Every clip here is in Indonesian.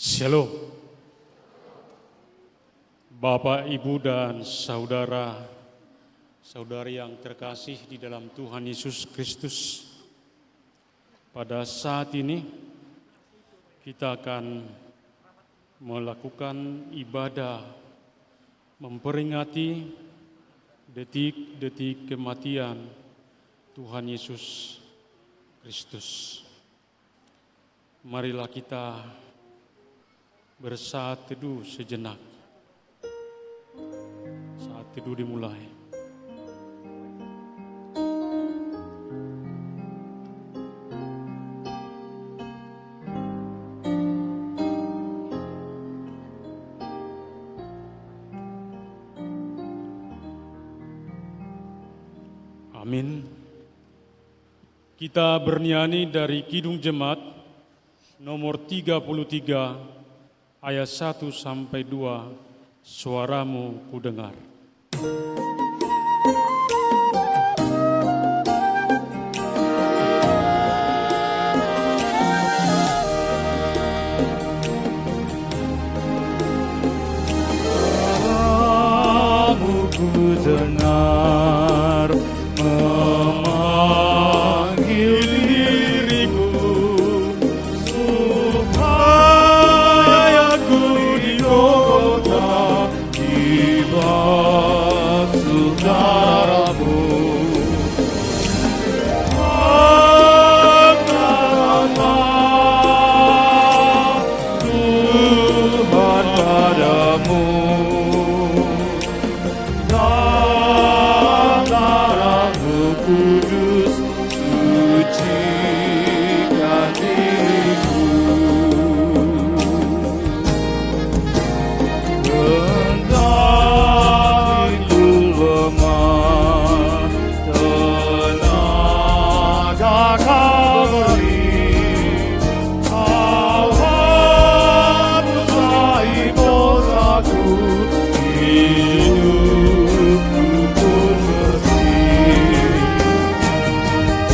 Shalom, Bapak, Ibu, dan saudara-saudari yang terkasih di dalam Tuhan Yesus Kristus. Pada saat ini kita akan melakukan ibadah memperingati detik-detik kematian Tuhan Yesus Kristus. Marilah kita bersaat teduh sejenak. Saat teduh dimulai. Amin. Kita bernyanyi dari Kidung Jemaat nomor 33 ayat 1 sampai 2, suaramu ku dengar. Suaramu ku dengar memanggil diriku supaya ku di kota dibasuh darahmu. Angkatlah Tuhan padamu. Kudus, sucikan diriku. Kendaliku lemah, tenaga kembali. Kau hapuslah dosaku, hidupku pun bersih.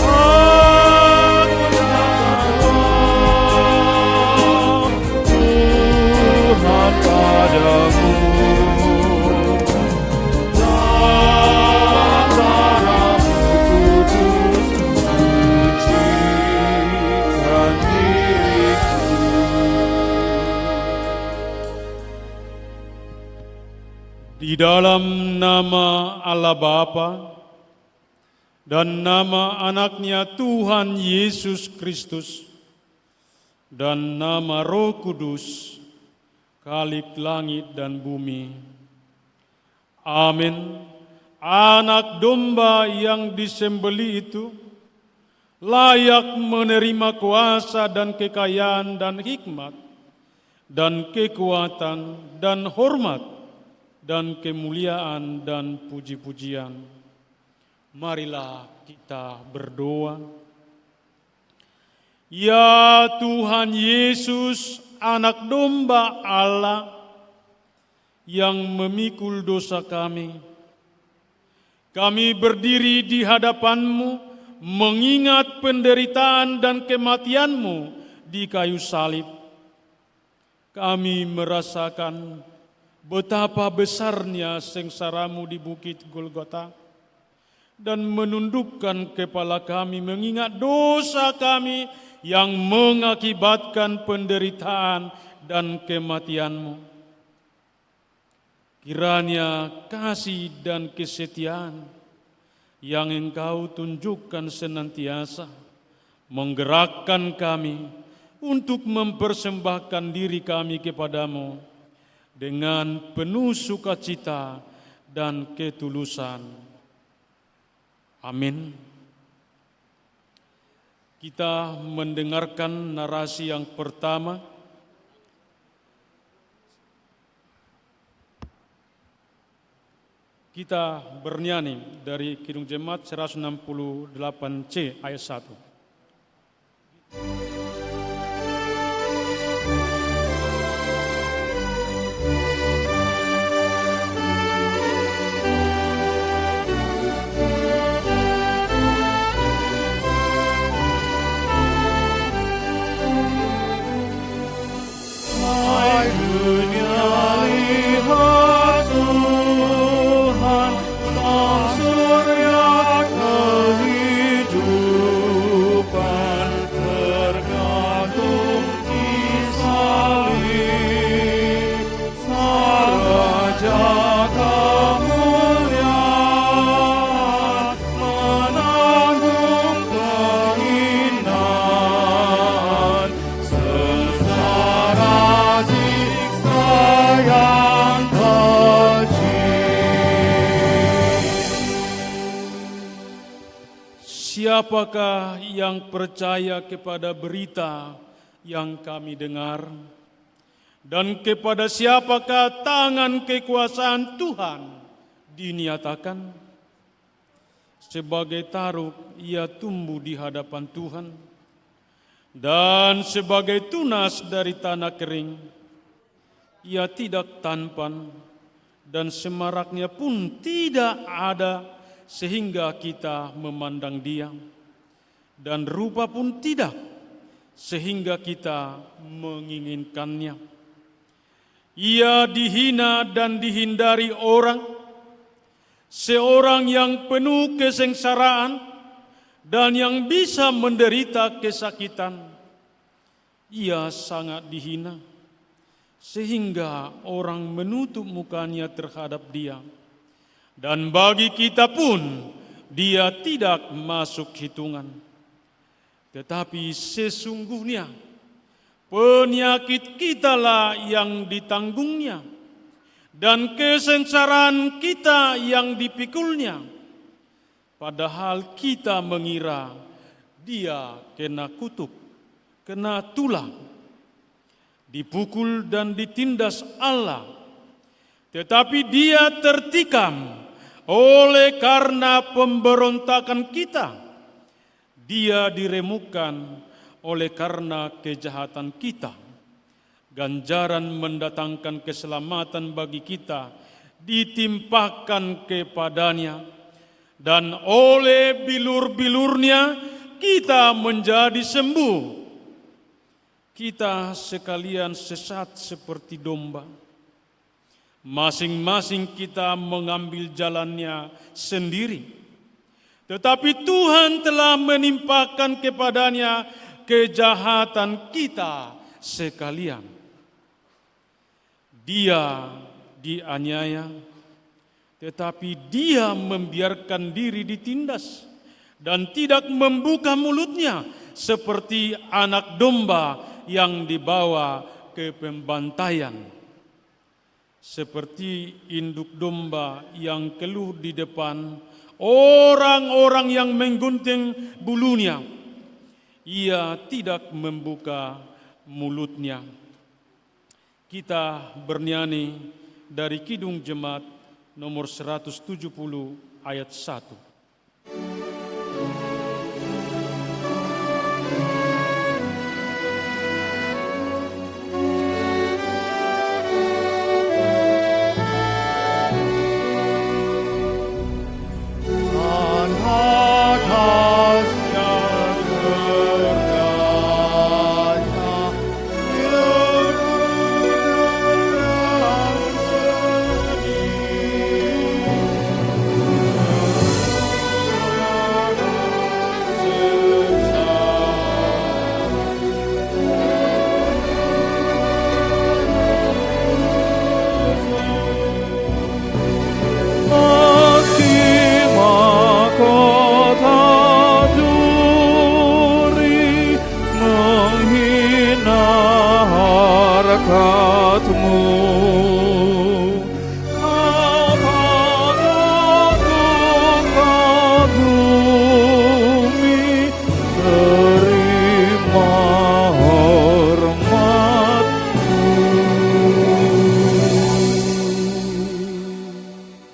Tuhan padamu, dan darahmu kudus, sucikan diriku. Di dalam nama Allah Bapa dan nama anaknya Tuhan Yesus Kristus dan nama Roh Kudus, Khalik langit dan bumi. Amin. Anak domba yang disembelih itu layak menerima kuasa dan kekayaan dan hikmat dan kekuatan dan hormat dan kemuliaan dan puji-pujian. Marilah kita berdoa. Ya Tuhan Yesus, anak domba Allah yang memikul dosa kami berdiri di hadapan-Mu mengingat penderitaan dan kematian-Mu di kayu salib. Kami merasakan betapa besarnya sengsara-Mu di bukit Golgota dan menundukkan kepala kami mengingat dosa kami yang mengakibatkan penderitaan dan kematian-Mu. Kiranya kasih dan kesetiaan yang Engkau tunjukkan senantiasa menggerakkan kami untuk mempersembahkan diri kami kepadamu dengan penuh sukacita dan ketulusan. Amin. Kita mendengarkan narasi yang pertama. Kita bernyanyi dari Kidung Jemaat 168C ayat 1. siapakah yang percaya kepada berita yang kami dengar? Dan kepada siapakah tangan kekuasaan Tuhan diniatakan? Sebagai taruk ia tumbuh di hadapan Tuhan, dan sebagai tunas dari tanah kering ia tidak tampan, dan semaraknya pun tidak ada sehingga kita memandang dia, dan rupa pun tidak sehingga kita menginginkannya. Ia dihina dan dihindari orang, seorang yang penuh kesengsaraan dan yang bisa menderita kesakitan. Ia sangat dihina sehingga orang menutup mukanya terhadap dia. Dan bagi kita pun dia tidak masuk hitungan. Tetapi sesungguhnya penyakit kitalah yang ditanggungnya, dan kesengsaraan kita yang dipikulnya. Padahal kita mengira dia kena kutuk, kena tulang, dipukul dan ditindas Allah. Tetapi dia tertikam oleh karena pemberontakan kita. Dia diremukkan oleh karena kejahatan kita. Ganjaran mendatangkan keselamatan bagi kita ditimpakan kepadanya, dan oleh bilur-bilurnya kita menjadi sembuh. Kita sekalian sesat seperti domba. Masing-masing kita mengambil jalannya sendiri. Tetapi Tuhan telah menimpakan kepadanya kejahatan kita sekalian. Dia dianiaya, tetapi dia membiarkan diri ditindas dan tidak membuka mulutnya seperti anak domba yang dibawa ke pembantaian. Seperti induk domba yang keluh di depan orang-orang yang menggunting bulunya, ia tidak membuka mulutnya. Kita bernyanyi dari Kidung Jemaat nomor 170 ayat 1.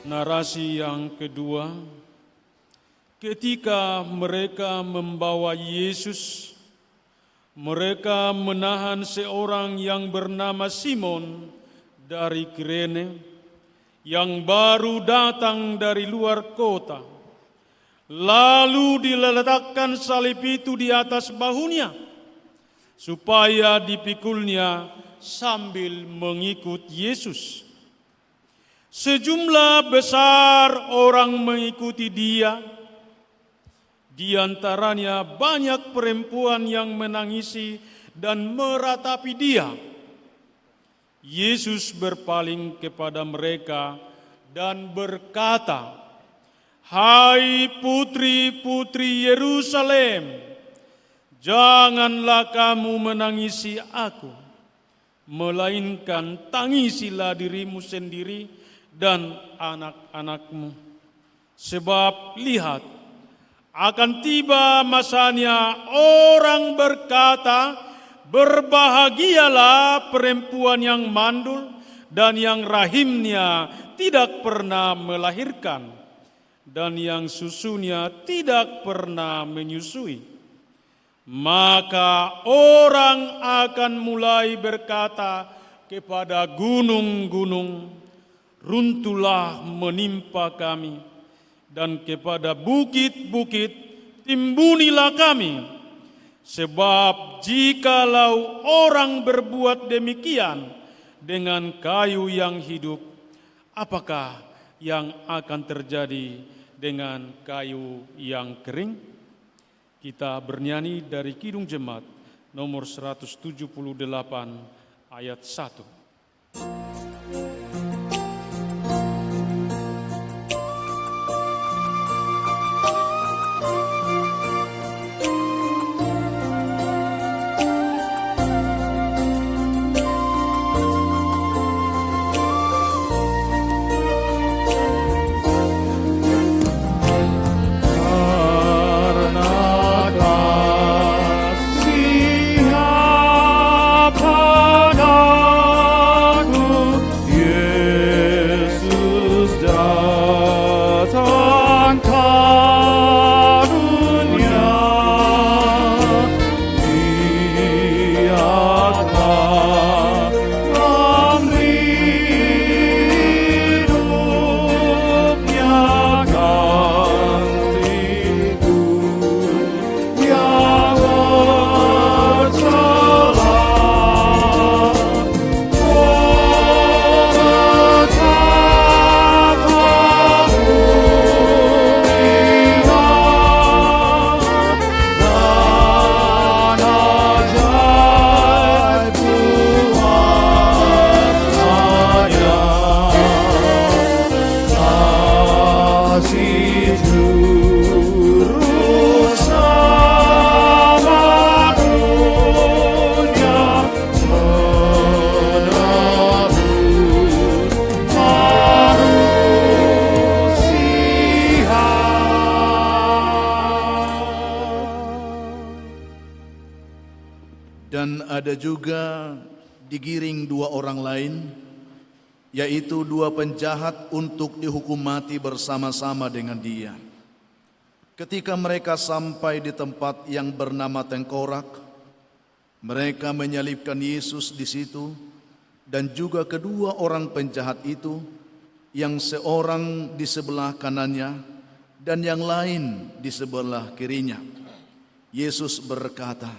Narasi yang kedua, ketika mereka membawa Yesus, mereka menahan seorang yang bernama Simon dari Kirene yang baru datang dari luar kota. Lalu diletakkan salib itu di atas bahunya supaya dipikulnya sambil mengikut Yesus. Sejumlah besar orang mengikuti dia. Di antaranya banyak perempuan yang menangisi dan meratapi dia. Yesus berpaling kepada mereka dan berkata, "Hai putri-putri Yerusalem, janganlah kamu menangisi aku, melainkan tangisilah dirimu sendiri dan anak-anakmu. Sebab lihat, Akan tiba masanya orang berkata, berbahagialah perempuan yang mandul dan yang rahimnya tidak pernah melahirkan dan yang susunya tidak pernah menyusui. Maka orang akan mulai berkata kepada gunung-gunung, runtuhlah menimpa kami, dan kepada bukit-bukit, timbunilah kami. Sebab jikalau orang berbuat demikian dengan kayu yang hidup, apakah yang akan terjadi dengan kayu yang kering? Kita bernyanyi dari Kidung Jemaat nomor 178 ayat 1. Dan ada juga digiring dua orang lain, yaitu dua penjahat untuk dihukum mati bersama-sama dengan dia. Ketika mereka sampai di tempat yang bernama Tengkorak, mereka menyalibkan Yesus di situ dan juga kedua orang penjahat itu, yang seorang di sebelah kanannya dan yang lain di sebelah kirinya. Yesus berkata,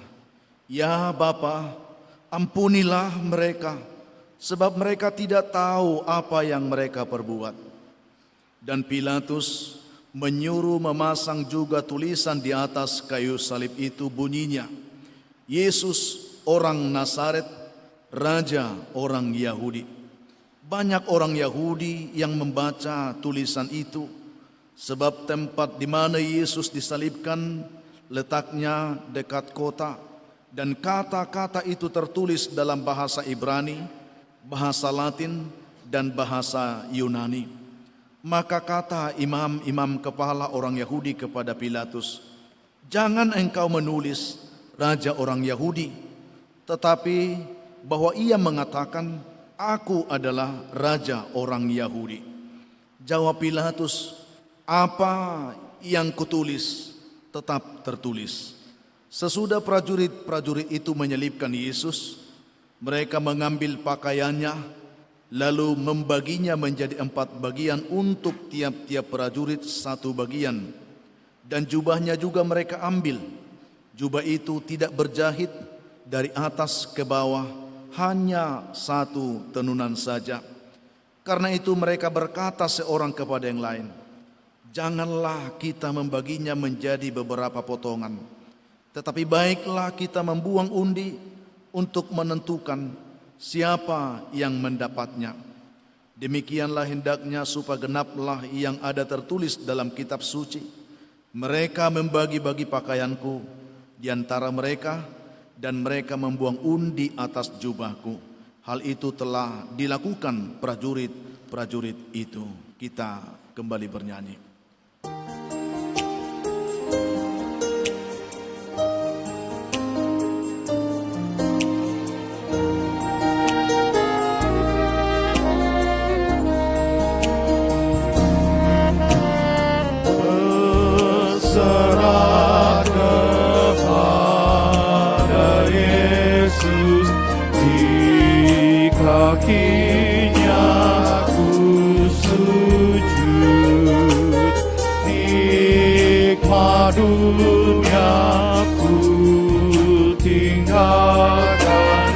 "Ya Bapa, ampunilah mereka, sebab mereka tidak tahu apa yang mereka perbuat." Dan Pilatus menyuruh memasang juga tulisan di atas kayu salib itu, bunyinya, "Yesus orang Nazaret, Raja orang Yahudi." Banyak orang Yahudi yang membaca tulisan itu, sebab tempat di mana Yesus disalibkan letaknya dekat kota, dan kata-kata itu tertulis dalam bahasa Ibrani, bahasa Latin, dan bahasa Yunani. Maka kata imam-imam kepala orang Yahudi kepada Pilatus, "Jangan engkau menulis Raja orang Yahudi, tetapi bahwa ia mengatakan, 'Aku adalah Raja orang Yahudi.'" Jawab Pilatus, "Apa yang kutulis tetap tertulis." Sesudah prajurit-prajurit itu menyelibkan Yesus, mereka mengambil pakaiannya, lalu membaginya menjadi 4 bagian untuk tiap-tiap prajurit 1 bagian. Dan jubahnya juga mereka ambil. Jubah itu tidak berjahit dari atas ke bawah, hanya 1 tenunan saja. Karena itu mereka berkata seorang kepada yang lain, "Janganlah kita membaginya menjadi beberapa potongan, tetapi baiklah kita membuang undi untuk menentukan siapa yang mendapatnya. Demikianlah hendaknya supaya genaplah yang ada tertulis dalam kitab suci. Mereka membagi-bagi pakaianku di antara mereka, dan mereka membuang undi atas jubahku. Hal itu telah dilakukan prajurit-prajurit itu." Kita kembali bernyanyi. Yesus, di kakinya ku sujud, nikmat dunia ku tinggalkan,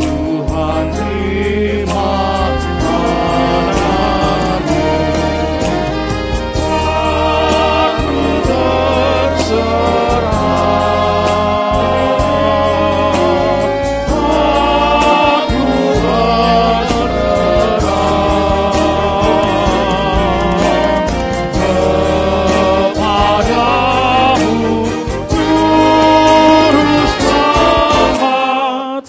Tuhan terima anakku. Aku terserah, aku berserah kepadamu, Juru Selamat,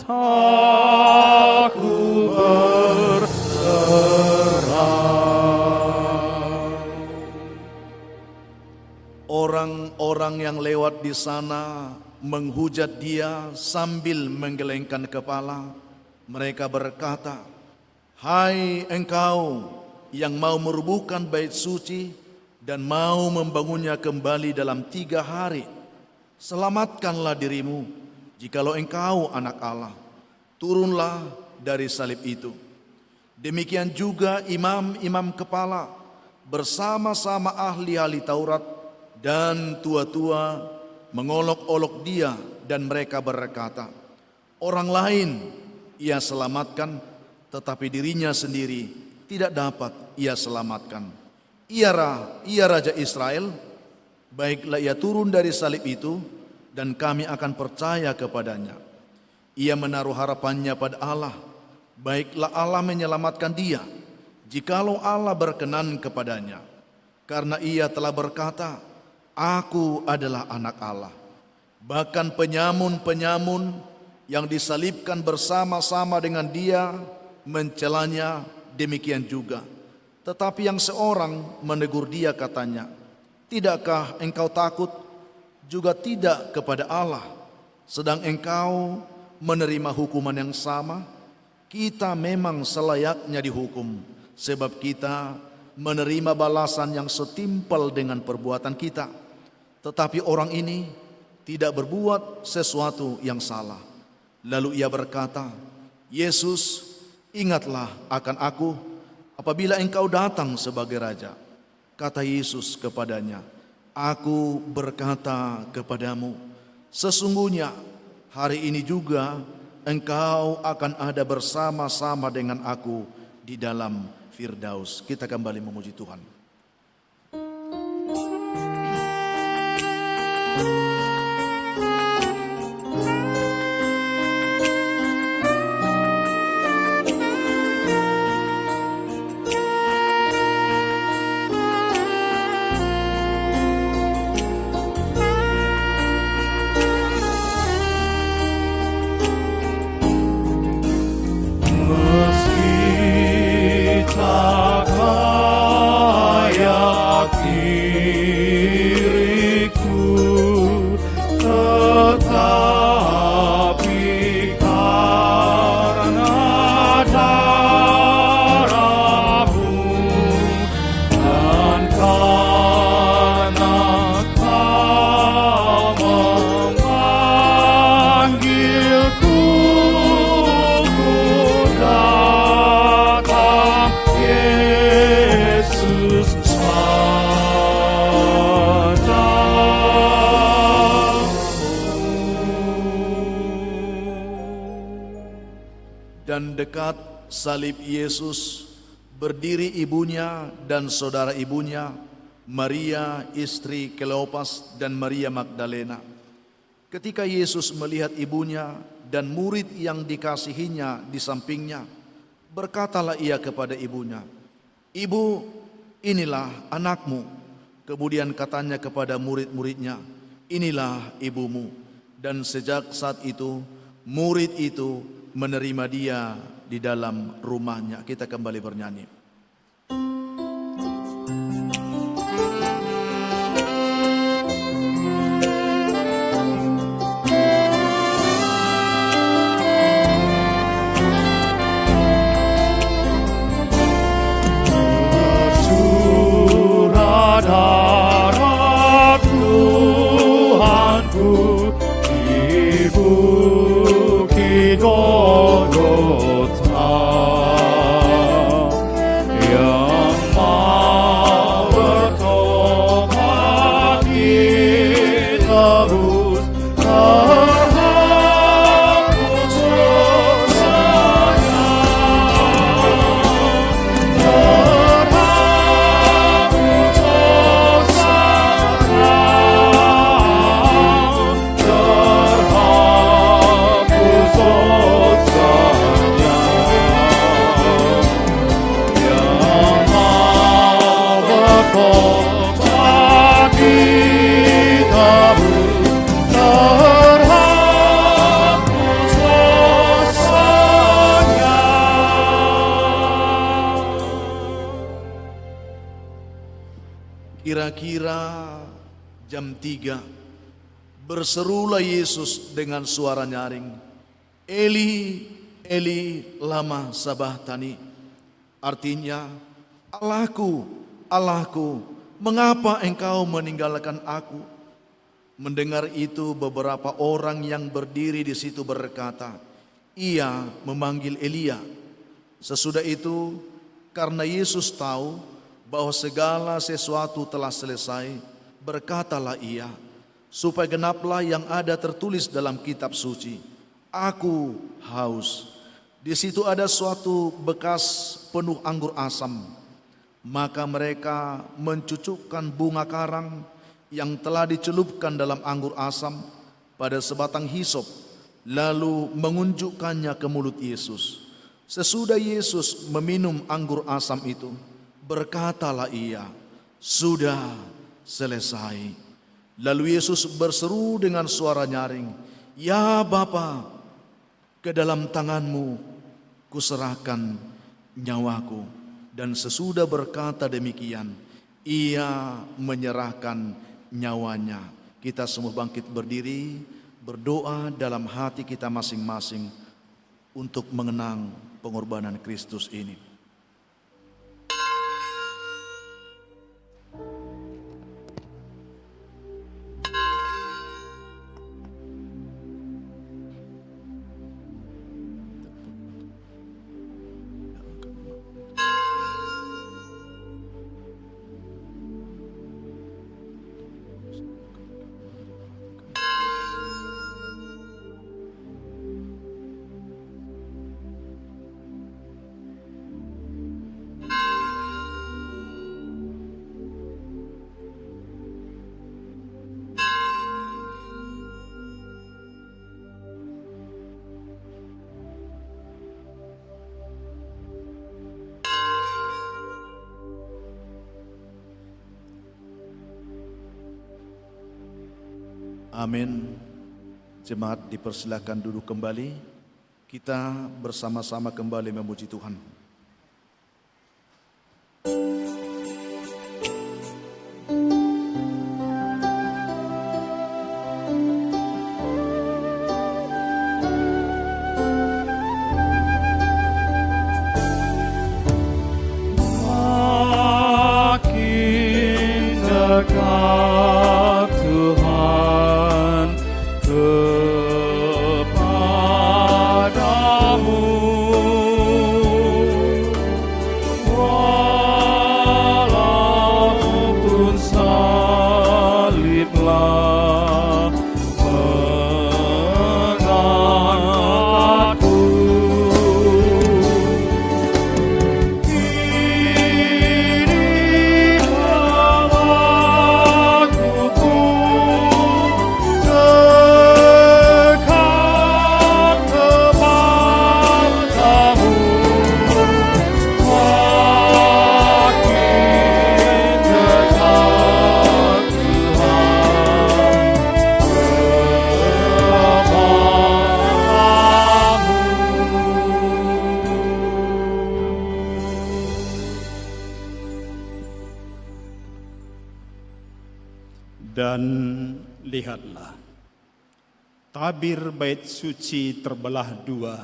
aku berserah. Orang-orang yang lewat di sana menghujat dia sambil menggelengkan kepala. Mereka berkata, "Hai engkau yang mau merubuhkan bait suci dan mau membangunnya kembali dalam 3 hari, selamatkanlah dirimu, jikalau engkau anak Allah. Turunlah dari salib itu." Demikian juga imam-imam kepala bersama-sama ahli-ahli Taurat dan tua-tua mengolok-olok dia, dan mereka berkata, "Orang lain ia selamatkan, tetapi dirinya sendiri tidak dapat ia selamatkan. Ia Raja Israel, baiklah ia turun dari salib itu, dan kami akan percaya kepadanya. Ia menaruh harapannya pada Allah, baiklah Allah menyelamatkan dia, jikalau Allah berkenan kepadanya. Karena ia telah berkata, Aku adalah anak Allah." Bahkan penyamun-penyamun yang disalibkan bersama-sama dengan dia mencelanya demikian juga. Tetapi yang seorang menegur dia katanya, "Tidakkah engkau takut juga tidak kepada Allah, sedang engkau menerima hukuman yang sama? Kita memang selayaknya dihukum, sebab kita menerima balasan yang setimpal dengan perbuatan kita. Tetapi orang ini tidak berbuat sesuatu yang salah." Lalu ia berkata, "Yesus, ingatlah akan aku apabila engkau datang sebagai Raja." Kata Yesus kepadanya, "Aku berkata kepadamu, sesungguhnya hari ini juga engkau akan ada bersama-sama dengan aku di dalam Firdaus." Kita kembali memuji Tuhan. Meski tak layak diriku, tetapi karena darah-Mu dan karena Kau memanggilku, ku datang, Yesus Dan dekat salib Yesus berdiri ibunya dan saudara ibunya, Maria istri Kleopas dan Maria Magdalena. Ketika Yesus melihat ibunya dan murid yang dikasihinya di sampingnya, berkatalah ia kepada ibunya, "Ibu, inilah anakmu." Kemudian katanya kepada murid-muridnya, "Inilah ibumu." Dan sejak saat itu, murid itu menerima dia di dalam rumahnya. Kita kembali bernyanyi. Tuhanku, Ibu dosanya yang bertobat ditahu terhapus dosanya. Kira-kira jam 3, berserulah Yesus dengan suara nyaring, Eli, Eli, lama sabachthani. Artinya, Allahku, Allahku, mengapa engkau meninggalkan aku? Mendengar itu beberapa orang yang berdiri di situ berkata, ia memanggil Elia. Sesudah itu, karena Yesus tahu bahwa segala sesuatu telah selesai, berkatalah ia, supaya genaplah yang ada tertulis dalam kitab suci, aku haus. Di situ ada suatu bekas penuh anggur asam. Maka mereka mencucukkan bunga karang yang telah dicelupkan dalam anggur asam pada sebatang hisop, lalu mengunjukkannya ke mulut Yesus. Sesudah Yesus meminum anggur asam itu, berkatalah ia, sudah selesai. Lalu Yesus berseru dengan suara nyaring, ya Bapa, ke dalam tanganmu kuserahkan nyawaku. Dan sesudah berkata demikian, ia menyerahkan nyawanya. Kita semua bangkit berdiri, berdoa dalam hati kita masing-masing untuk mengenang pengorbanan Kristus ini. Amin. Jemaat dipersilakan duduk kembali. Kita bersama-sama kembali memuji Tuhan. Makin dekat Tuhan kepadamu, walaupun saliblah mengangkatku. Dan lihatlah, tabir bait suci terbelah dua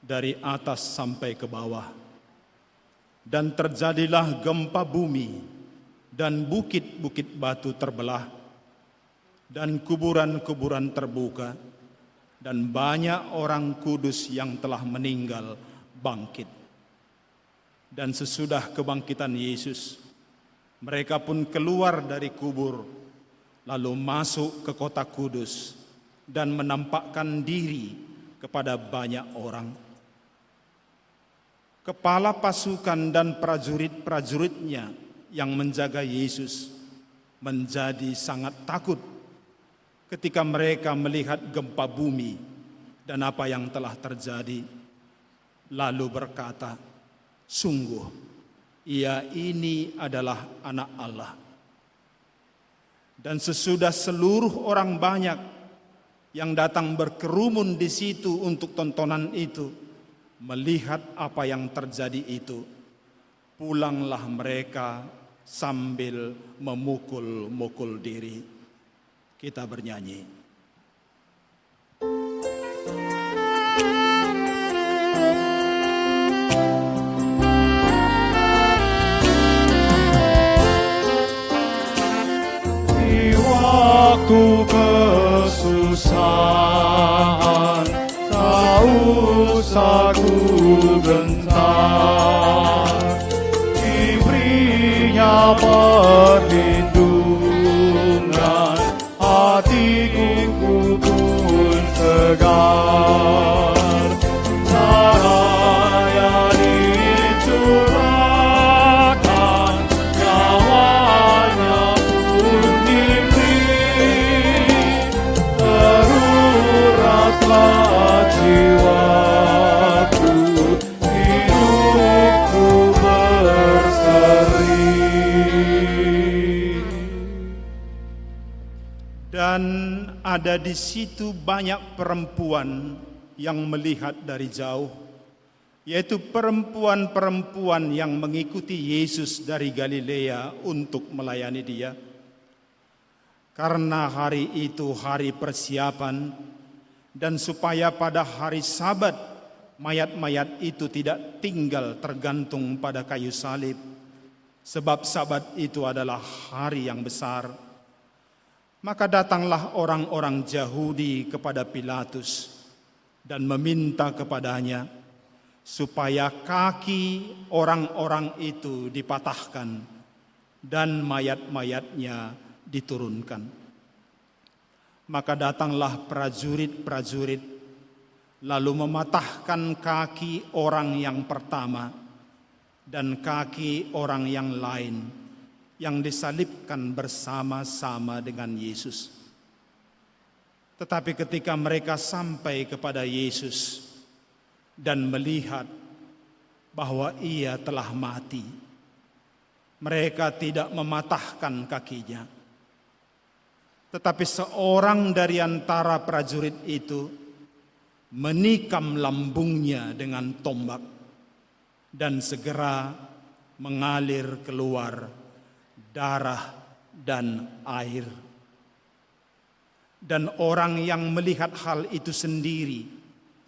dari atas sampai ke bawah, dan terjadilah gempa bumi, dan bukit-bukit batu terbelah, dan kuburan-kuburan terbuka, dan banyak orang kudus yang telah meninggal bangkit. Dan sesudah kebangkitan Yesus, mereka pun keluar dari kubur, lalu masuk ke kota kudus dan menampakkan diri kepada banyak orang. Kepala pasukan dan prajurit-prajuritnya yang menjaga Yesus menjadi sangat takut ketika mereka melihat gempa bumi dan apa yang telah terjadi, lalu berkata, "Sungguh, ia ini adalah Anak Allah." Dan sesudah seluruh orang banyak yang datang berkerumun di situ untuk tontonan itu, melihat apa yang terjadi itu, pulanglah mereka sambil memukul-mukul diri. Kita bernyanyi. Di waktu kesusahan, tak usah ku gentar, diberinya perlindungan, hatiku pun segar. Cahaya dicurahkan, nyawanya pun diberi, teruraslah jiwaku, hidupku berseri. Dan ada di situ banyak perempuan yang melihat dari jauh, yaitu perempuan-perempuan yang mengikuti Yesus dari Galilea untuk melayani Dia. Karena hari itu hari persiapan, dan supaya pada hari Sabat mayat-mayat itu tidak tinggal tergantung pada kayu salib, sebab Sabat itu adalah hari yang besar. Maka datanglah orang-orang Yahudi kepada Pilatus dan meminta kepadanya supaya kaki orang-orang itu dipatahkan dan mayat-mayatnya diturunkan. Maka datanglah prajurit-prajurit lalu mematahkan kaki orang yang pertama dan kaki orang yang lain yang disalibkan bersama-sama dengan Yesus. Tetapi ketika mereka sampai kepada Yesus dan melihat bahwa Ia telah mati, mereka tidak mematahkan kakinya. Tetapi seorang dari antara prajurit itu menikam lambungnya dengan tombak, dan segera mengalir keluar darah dan air. Dan orang yang melihat hal itu sendiri,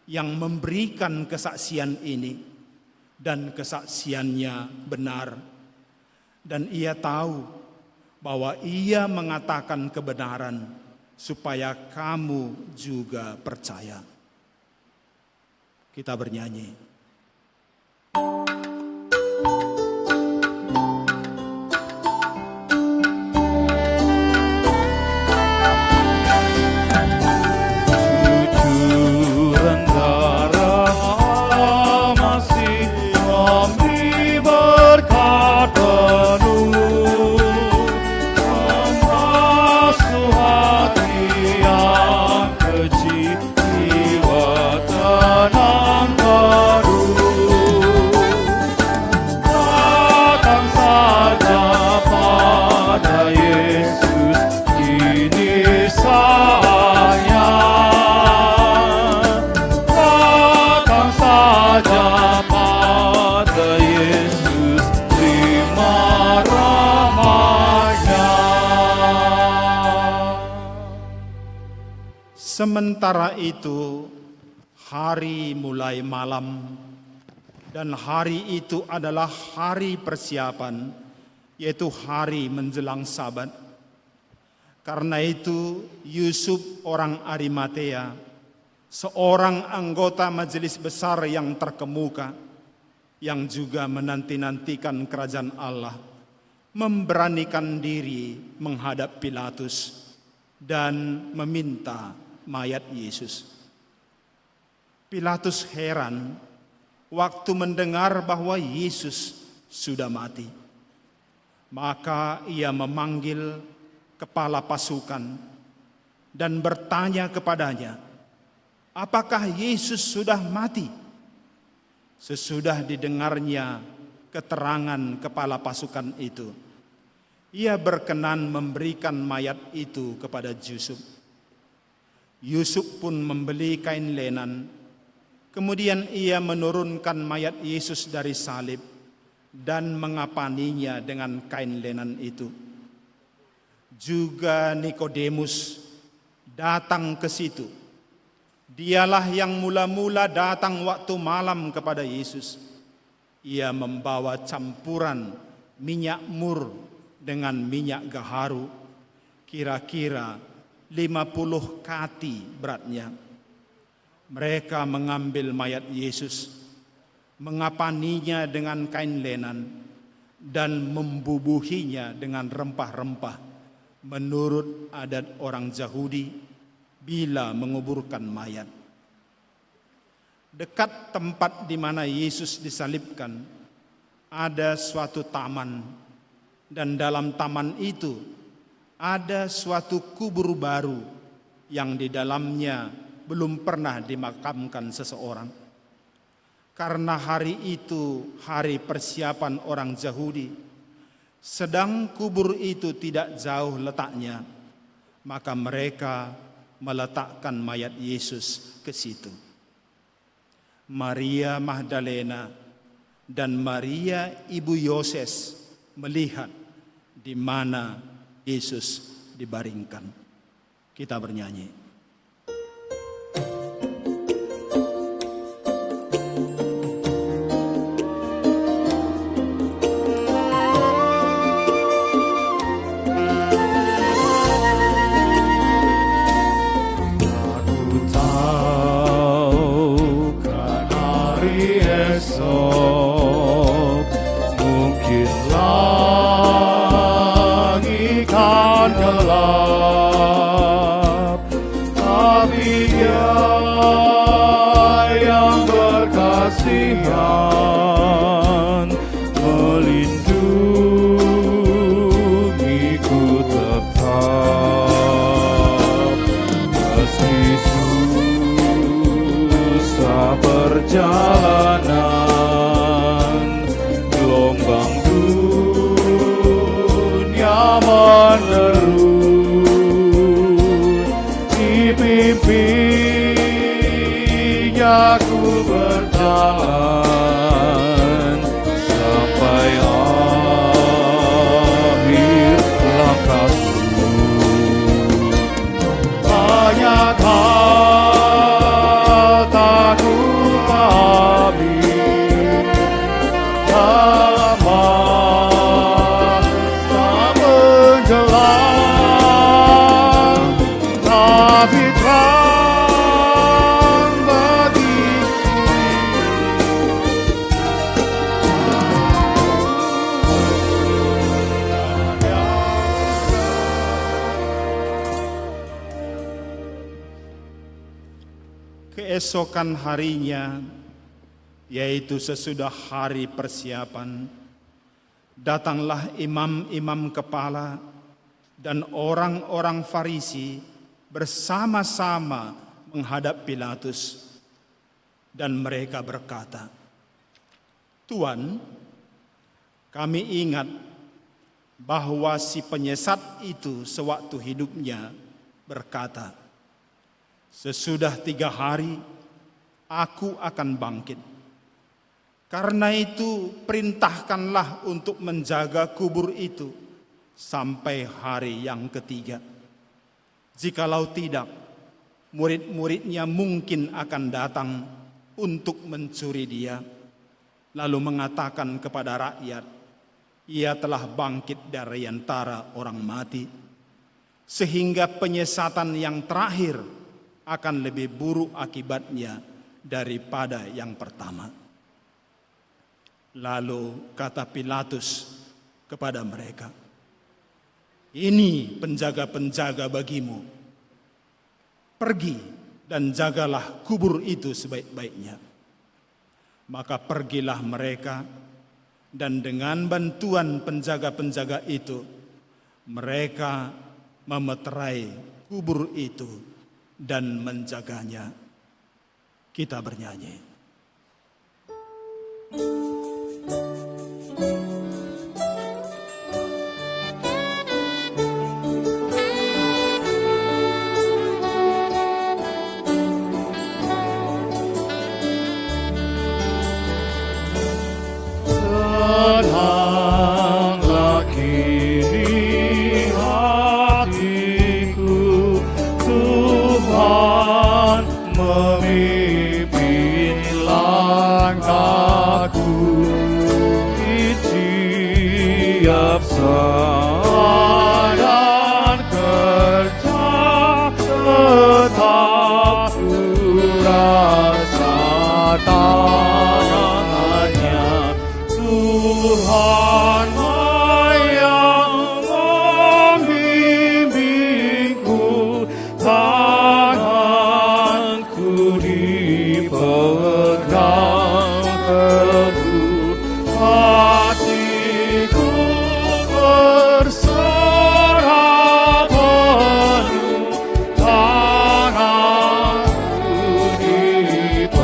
yang memberikan kesaksian ini, dan kesaksiannya benar, dan ia tahu bahwa ia mengatakan kebenaran supaya kamu juga percaya. Kita bernyanyi. Sementara itu, hari mulai malam, dan hari itu adalah hari persiapan, yaitu hari menjelang Sabat. Karena itu, Yusuf orang Arimatea, seorang anggota majelis besar yang terkemuka, yang juga menanti-nantikan kerajaan Allah, memberanikan diri menghadap Pilatus dan meminta mayat Yesus. Pilatus heran waktu mendengar bahwa Yesus sudah mati. Maka ia memanggil kepala pasukan dan bertanya kepadanya, apakah Yesus sudah mati? Sesudah didengarnya keterangan kepala pasukan itu, ia berkenan memberikan mayat itu kepada Yusuf. Yusuf pun membeli kain lenan. Kemudian ia menurunkan mayat Yesus dari salib dan mengapaninya dengan kain lenan itu. Juga Nikodemus datang ke situ. Dialah yang mula-mula datang waktu malam kepada Yesus. Ia membawa campuran minyak mur dengan minyak gaharu, kira-kira 50 kati beratnya. Mereka mengambil mayat Yesus, mengapaninya dengan kain lenan, dan membubuhinya dengan rempah-rempah menurut adat orang Yahudi bila menguburkan mayat. Dekat tempat di mana Yesus disalibkan ada suatu taman, dan dalam taman itu ada suatu kubur baru yang di dalamnya belum pernah dimakamkan seseorang. Karena hari itu hari persiapan orang Yahudi, sedang kubur itu tidak jauh letaknya, maka mereka meletakkan mayat Yesus ke situ. Maria Magdalena dan Maria ibu Yoses melihat di mana Yesus dibaringkan. Kita bernyanyi. Mungkin langit kan gelap, tapi Dia yang berkasihan melindungiku tetap. Meski susah perjalanan, gelombang dunia menerus, dipimpinnya ku berjalan sampai akhir langkahku. Banyak hal tak ku pahami dalam masa menjelang, tapi terang bagiku Keesokan harinya, yaitu sesudah hari persiapan, datanglah imam-imam kepala dan orang-orang Farisi bersama-sama menghadap Pilatus, dan mereka berkata, "Tuan, kami ingat bahwa si penyesat itu sewaktu hidupnya berkata, 'Sesudah 3 hari, aku akan bangkit.' Karena itu perintahkanlah untuk menjaga kubur itu sampai hari yang ketiga. Jikalau tidak, murid-muridnya mungkin akan datang untuk mencuri dia, lalu mengatakan kepada rakyat, 'Ia telah bangkit dari antara orang mati,' sehingga penyesatan yang terakhir akan lebih buruk akibatnya daripada yang pertama." Lalu kata Pilatus kepada mereka, "Ini penjaga-penjaga bagimu. Pergi dan jagalah kubur itu sebaik-baiknya." Maka pergilah mereka, dan dengan bantuan penjaga-penjaga itu, mereka memeterai kubur itu dan menjaganya. Kita bernyanyi. Tenanglah kini hatiku, Tuhan memimpin langkahku di tiap saat dan kerja tetap ku rasa tangannya. Tuhan yang membimbingku, tanganku dipegang teguh, hatiku berserah penuh, tanganku dipegang.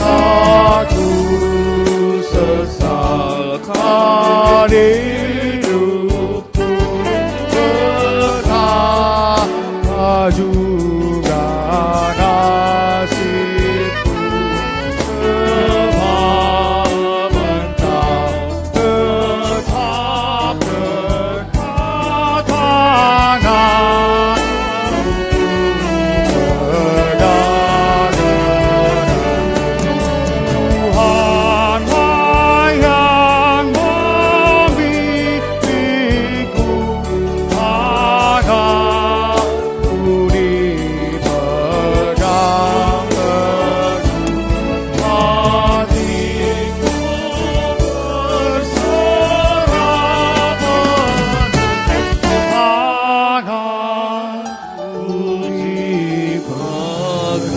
Aku sesalkan hidupku, betapa juga nasibku, sebab Engkau tetap dekat, tanganku pegang. Tuhanlah yang membimbingku, tanganku dipegang teguh, hatiku berserah penuh, tanganku dipegang.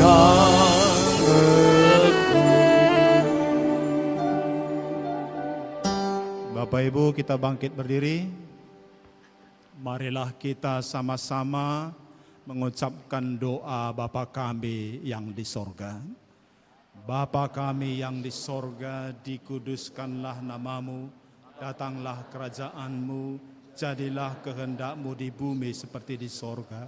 Bapak Ibu, kita bangkit berdiri. Marilah kita sama-sama mengucapkan doa Bapa kami yang di sorga. Bapa kami yang di sorga, dikuduskanlah namamu, datanglah kerajaanmu, jadilah kehendakmu di bumi seperti di sorga.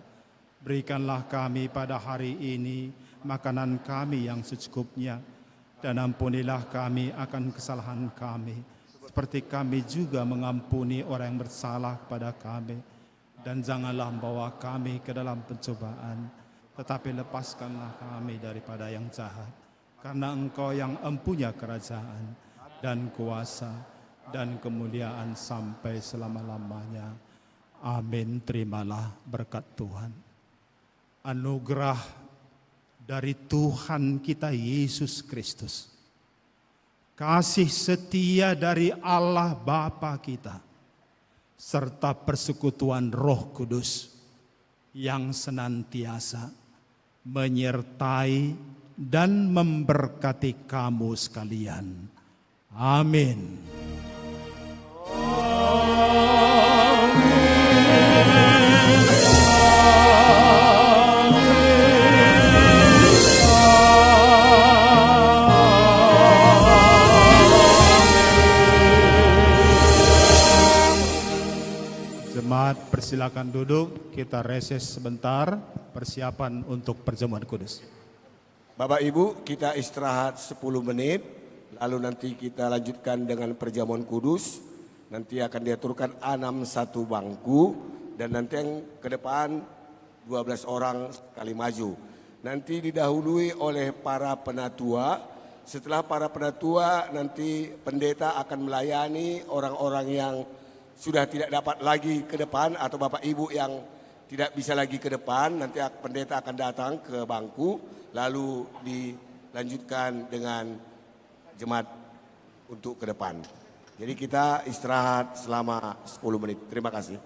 Berikanlah kami pada hari ini makanan kami yang secukupnya, dan ampunilah kami akan kesalahan kami, seperti kami juga mengampuni orang yang bersalah kepada kami. Dan janganlah membawa kami ke dalam pencobaan, tetapi lepaskanlah kami daripada yang jahat. Karena Engkau yang empunya kerajaan dan kuasa dan kemuliaan sampai selama-lamanya. Amin. Terimalah berkat Tuhan. Anugerah dari Tuhan kita Yesus Kristus, kasih setia dari Allah Bapa kita, serta persekutuan Roh Kudus yang senantiasa menyertai dan memberkati kamu sekalian. Amin. Jemaat persilakan duduk, kita reses sebentar, persiapan untuk perjamuan kudus. Bapak Ibu, kita istirahat 10 menit, lalu nanti kita lanjutkan dengan perjamuan kudus. Nanti akan diaturkan 61 bangku, dan nanti yang ke depan 12 orang sekali maju. Nanti didahului oleh para penatua. Setelah para penatua, nanti pendeta akan melayani orang-orang yang sudah tidak dapat lagi ke depan, atau Bapak Ibu yang tidak bisa lagi ke depan. Nanti pendeta akan datang ke bangku, lalu dilanjutkan dengan jemaat untuk ke depan. Jadi kita istirahat selama 10 menit. Terima kasih.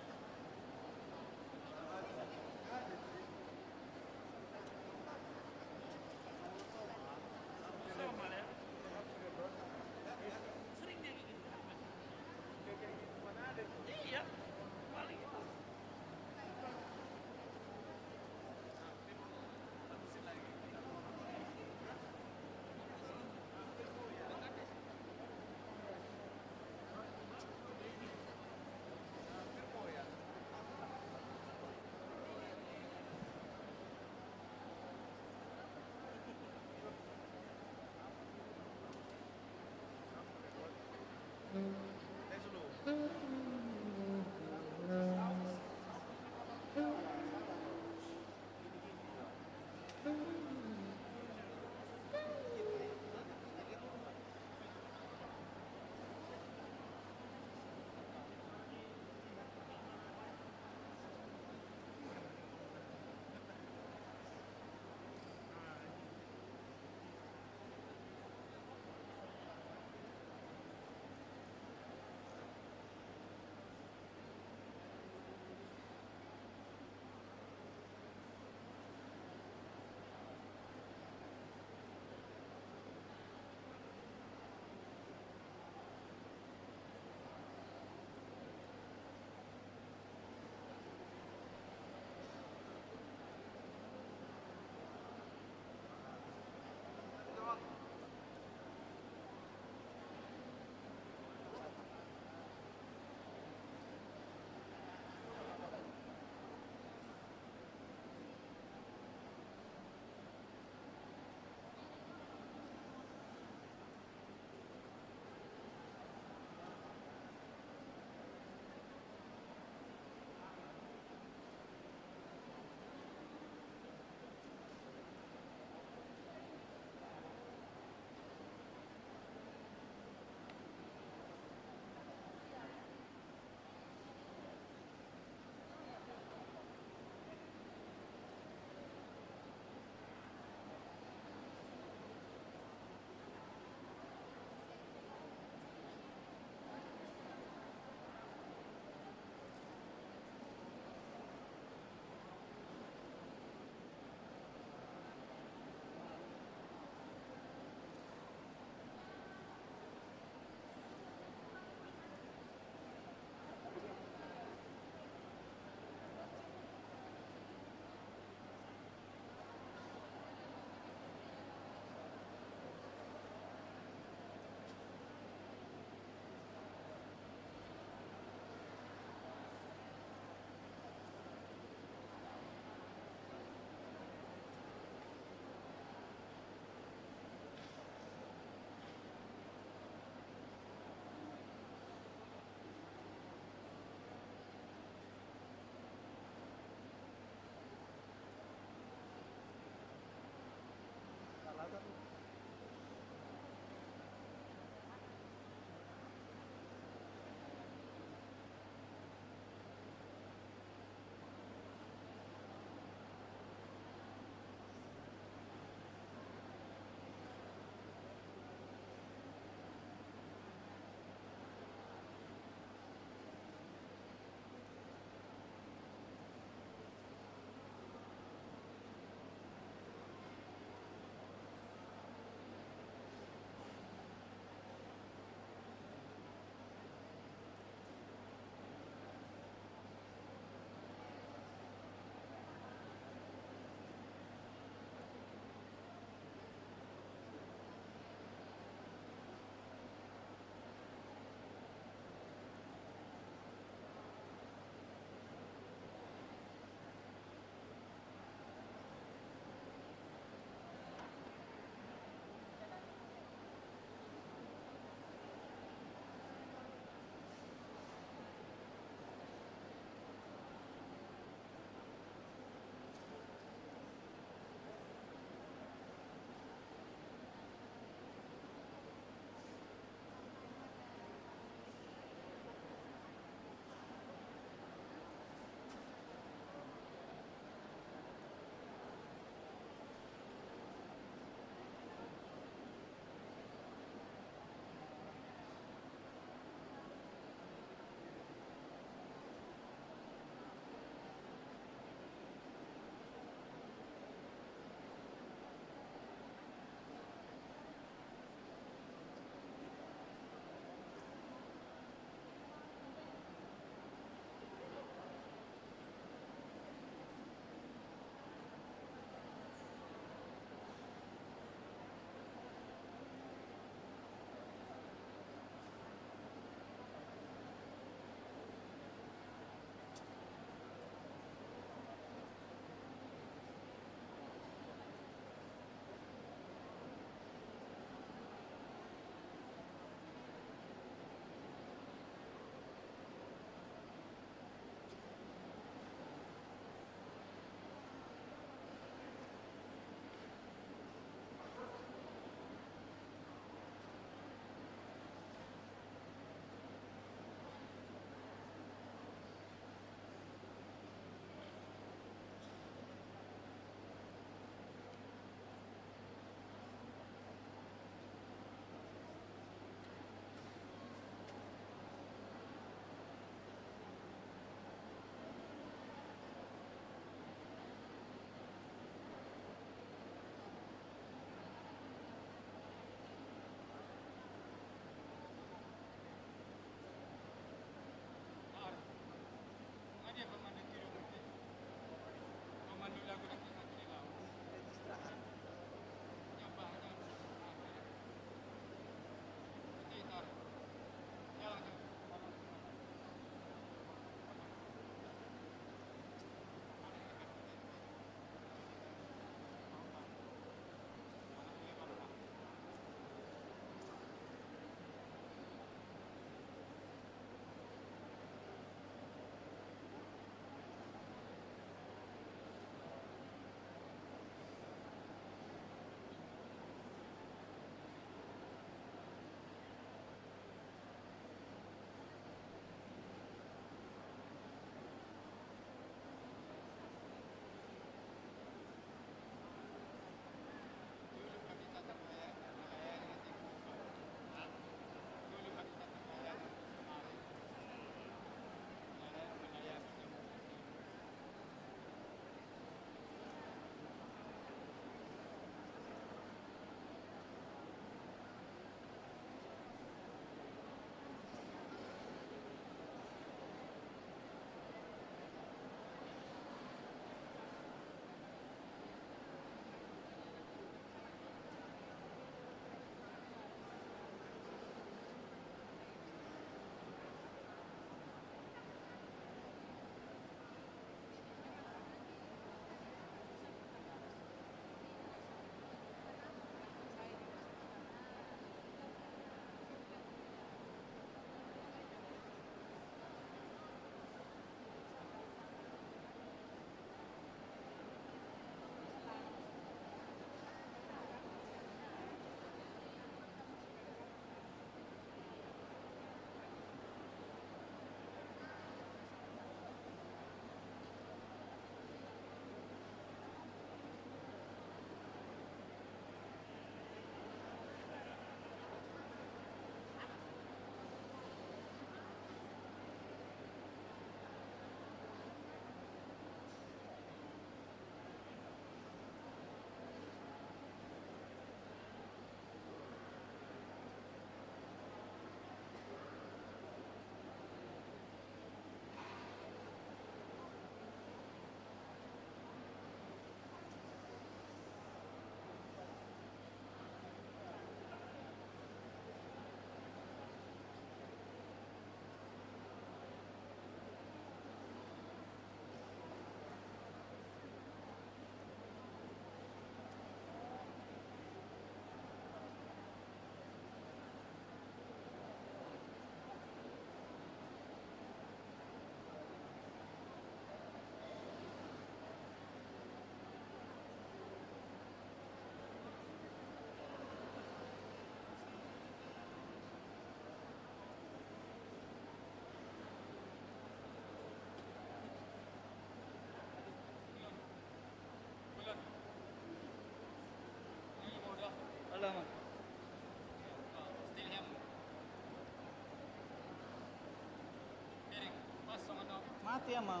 Mati emang.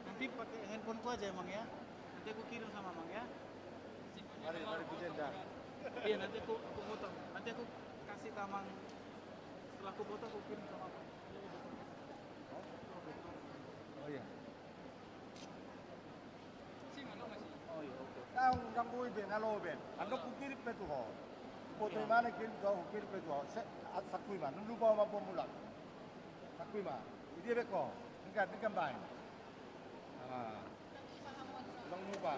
Nanti pakai handphoneku aja emang ya. Nanti aku kirim sama Mang ya. Mari Bujenda. Iya nanti aku foto. Nanti aku kasih ke Mang. Setelah aku foto aku kirim sama Mang. Oh iya. Oh iya oke. Ang boy ben, halo ben. Ano kukirip na to ho? Foto mana kirip ko, kukirip na to ho. At sakui man, nung lupa mapumulat. Sakui man. Hindi ba ko? Tingkan bain. Lang lupa.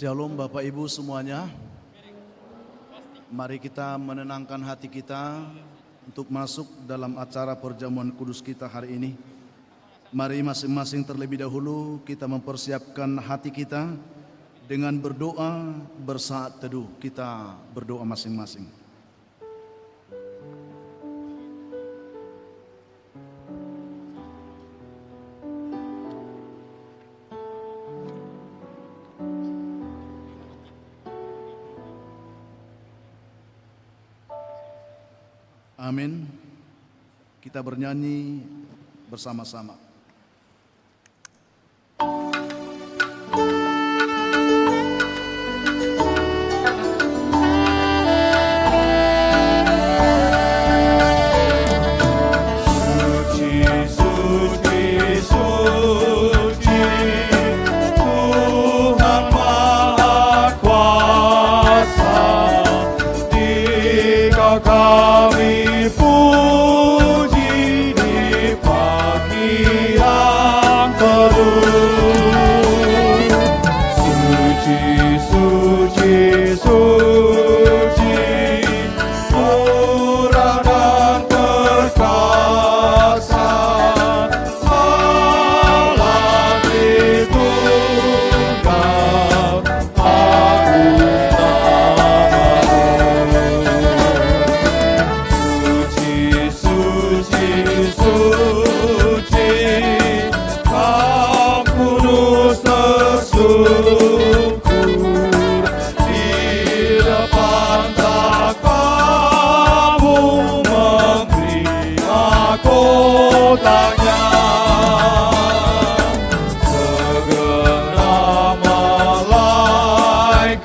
Shalom Bapak Ibu semuanya. Mari kita menenangkan hati kita untuk masuk dalam acara perjamuan kudus kita hari ini. Mari masing-masing terlebih dahulu kita mempersiapkan hati kita dengan berdoa bersaat teduh. Kita berdoa masing-masing. Amin. Kita bernyanyi bersama-sama. Suci, suci, suci, Tuhan Maha Kuasa. Dikau kami puji di pagi yang teduh. Suci, suci, suci, murah dan perkasa, Allah Tritunggal, agung namamu. Suci, suci, Kau kudus tersungkur di depan takhtamu memberi mahkotanya. Segenap malaikat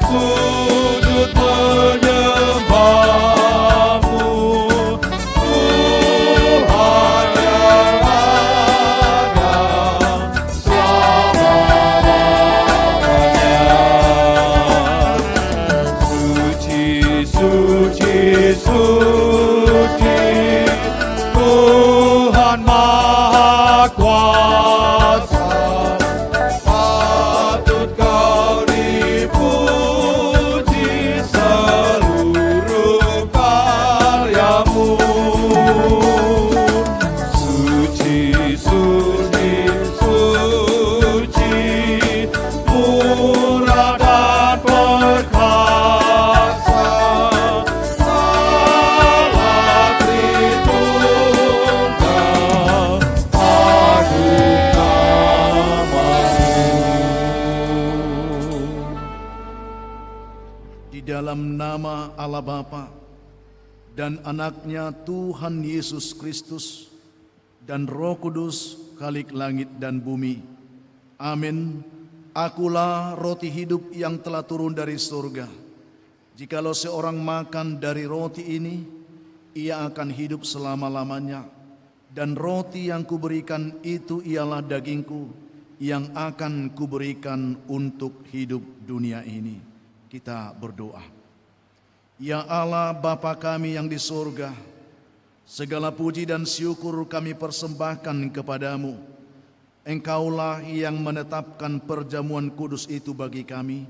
sujud menyembahmu, Tuhan yang ada selama-lamanya. Suci, suci, suci, Tuhan Maha Kuasa. Patut kau dipuji seluruh karyamu. Suci, suci, suci, murah dan perkasa, Allah Tritunggal, agung namamu. Di dalam nama Allah Bapa dan anaknya Tuhan Yesus Kristus dan Roh Kudus, Khalik langit dan bumi. Amin. Akulah roti hidup yang telah turun dari surga. Jikalau seorang makan dari roti ini, ia akan hidup selama-lamanya. Dan roti yang kuberikan itu ialah dagingku yang akan kuberikan untuk hidup dunia ini. Kita berdoa. Ya Allah Bapa kami yang di surga, Segala puji dan syukur kami persembahkan kepadamu. Engkaulah yang menetapkan perjamuan kudus itu bagi kami,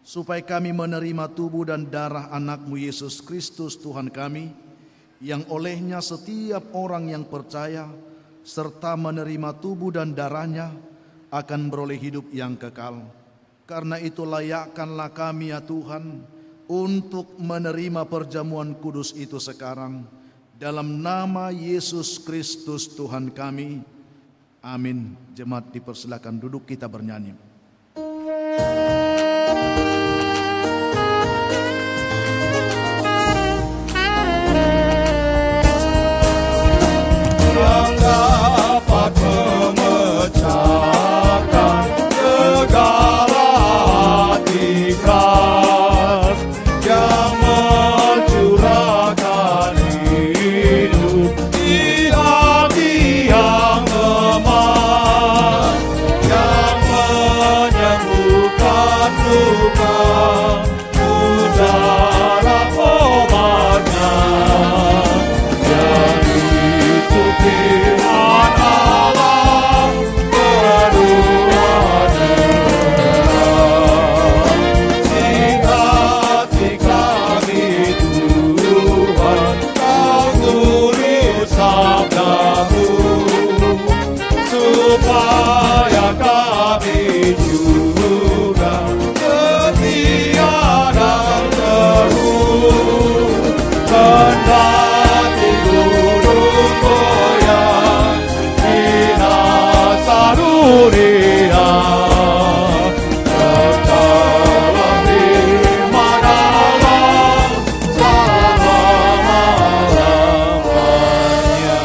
supaya kami menerima tubuh dan darah anak-Mu Yesus Kristus Tuhan kami, yang olehnya setiap orang yang percaya serta menerima tubuh dan darahnya akan beroleh hidup yang kekal. Karena itu layakkanlah kami ya Tuhan untuk menerima perjamuan kudus itu sekarang, dalam nama Yesus Kristus Tuhan kami. Amin. Jemaat dipersilakan duduk, kita bernyanyi. Yang dapat memecahkan segala hati keras, yang mencurahkan hidup di hati yang lemah, yang menyembuhkan luka, mujarab obatnya. Firman Allah kedua derah, singkati kami Tuhan, Kau tulis sabda-Mu, supaya kami juga setia dan teguh mendaki gunung goyang binasa dunia, tetaplah firman Allah selama-lamanya.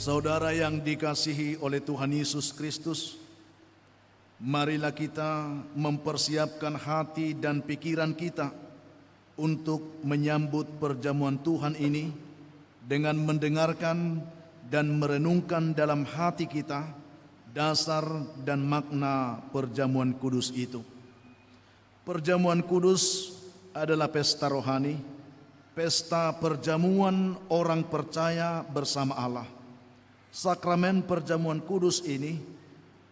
Saudara yang dikasihi oleh Tuhan Yesus Kristus, marilah kita mempersiapkan hati dan pikiran kita untuk menyambut perjamuan Tuhan ini dengan mendengarkan dan merenungkan dalam hati kita dasar dan makna perjamuan kudus itu. Perjamuan kudus adalah pesta rohani, pesta perjamuan orang percaya bersama Allah. Sakramen perjamuan kudus ini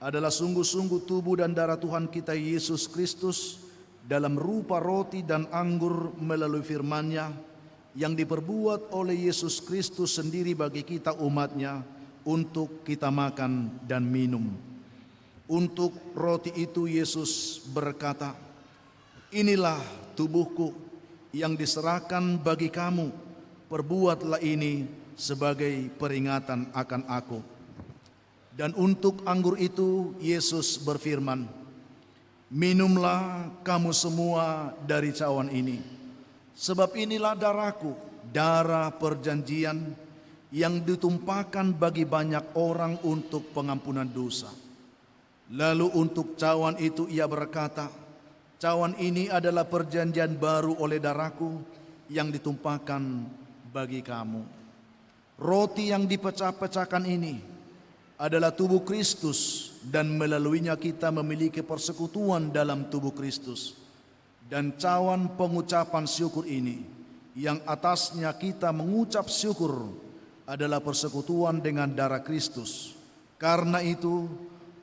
adalah sungguh-sungguh tubuh dan darah Tuhan kita Yesus Kristus dalam rupa roti dan anggur melalui firman-Nya yang diperbuat oleh Yesus Kristus sendiri bagi kita umat-Nya untuk kita makan dan minum. Untuk roti itu Yesus berkata, "Inilah tubuhku yang diserahkan bagi kamu, perbuatlah ini sebagai peringatan akan aku." Dan untuk anggur itu Yesus berfirman, "Minumlah kamu semua dari cawan ini, sebab inilah darahku, darah perjanjian yang ditumpahkan bagi banyak orang untuk pengampunan dosa." Lalu untuk cawan itu ia berkata, "Cawan ini adalah perjanjian baru oleh darahku yang ditumpahkan bagi kamu." Roti yang dipecah-pecahkan ini adalah tubuh Kristus, dan melaluinya kita memiliki persekutuan dalam tubuh Kristus. Dan cawan pengucapan syukur ini, yang atasnya kita mengucap syukur, adalah persekutuan dengan darah Kristus. Karena itu,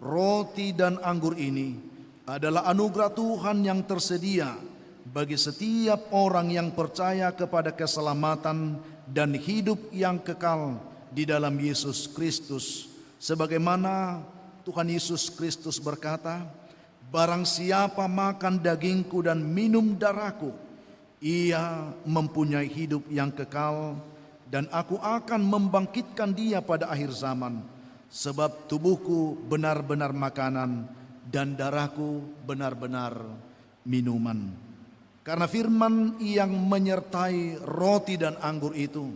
roti dan anggur ini adalah anugerah Tuhan yang tersedia bagi setiap orang yang percaya kepada keselamatan dan hidup yang kekal di dalam Yesus Kristus. Sebagaimana Tuhan Yesus Kristus berkata, "Barang siapa makan dagingku dan minum darahku, ia mempunyai hidup yang kekal, dan aku akan membangkitkan dia pada akhir zaman. Sebab tubuhku benar-benar makanan, dan darahku benar-benar minuman." Karena firman yang menyertai roti dan anggur itu,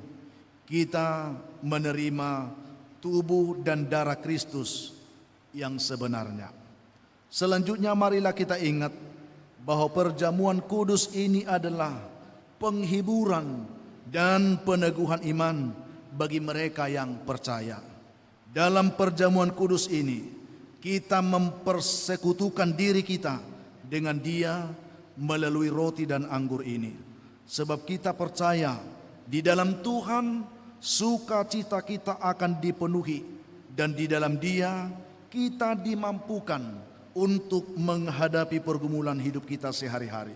kita menerima tubuh dan darah Kristus yang sebenarnya. Selanjutnya marilah kita ingat bahwa perjamuan kudus ini adalah penghiburan dan peneguhan iman bagi mereka yang percaya. Dalam perjamuan kudus ini, kita mempersekutukan diri kita dengan Dia melalui roti dan anggur ini. Sebab kita percaya di dalam Tuhan sukacita kita akan dipenuhi, dan di dalam Dia kita dimampukan untuk menghadapi pergumulan hidup kita sehari-hari.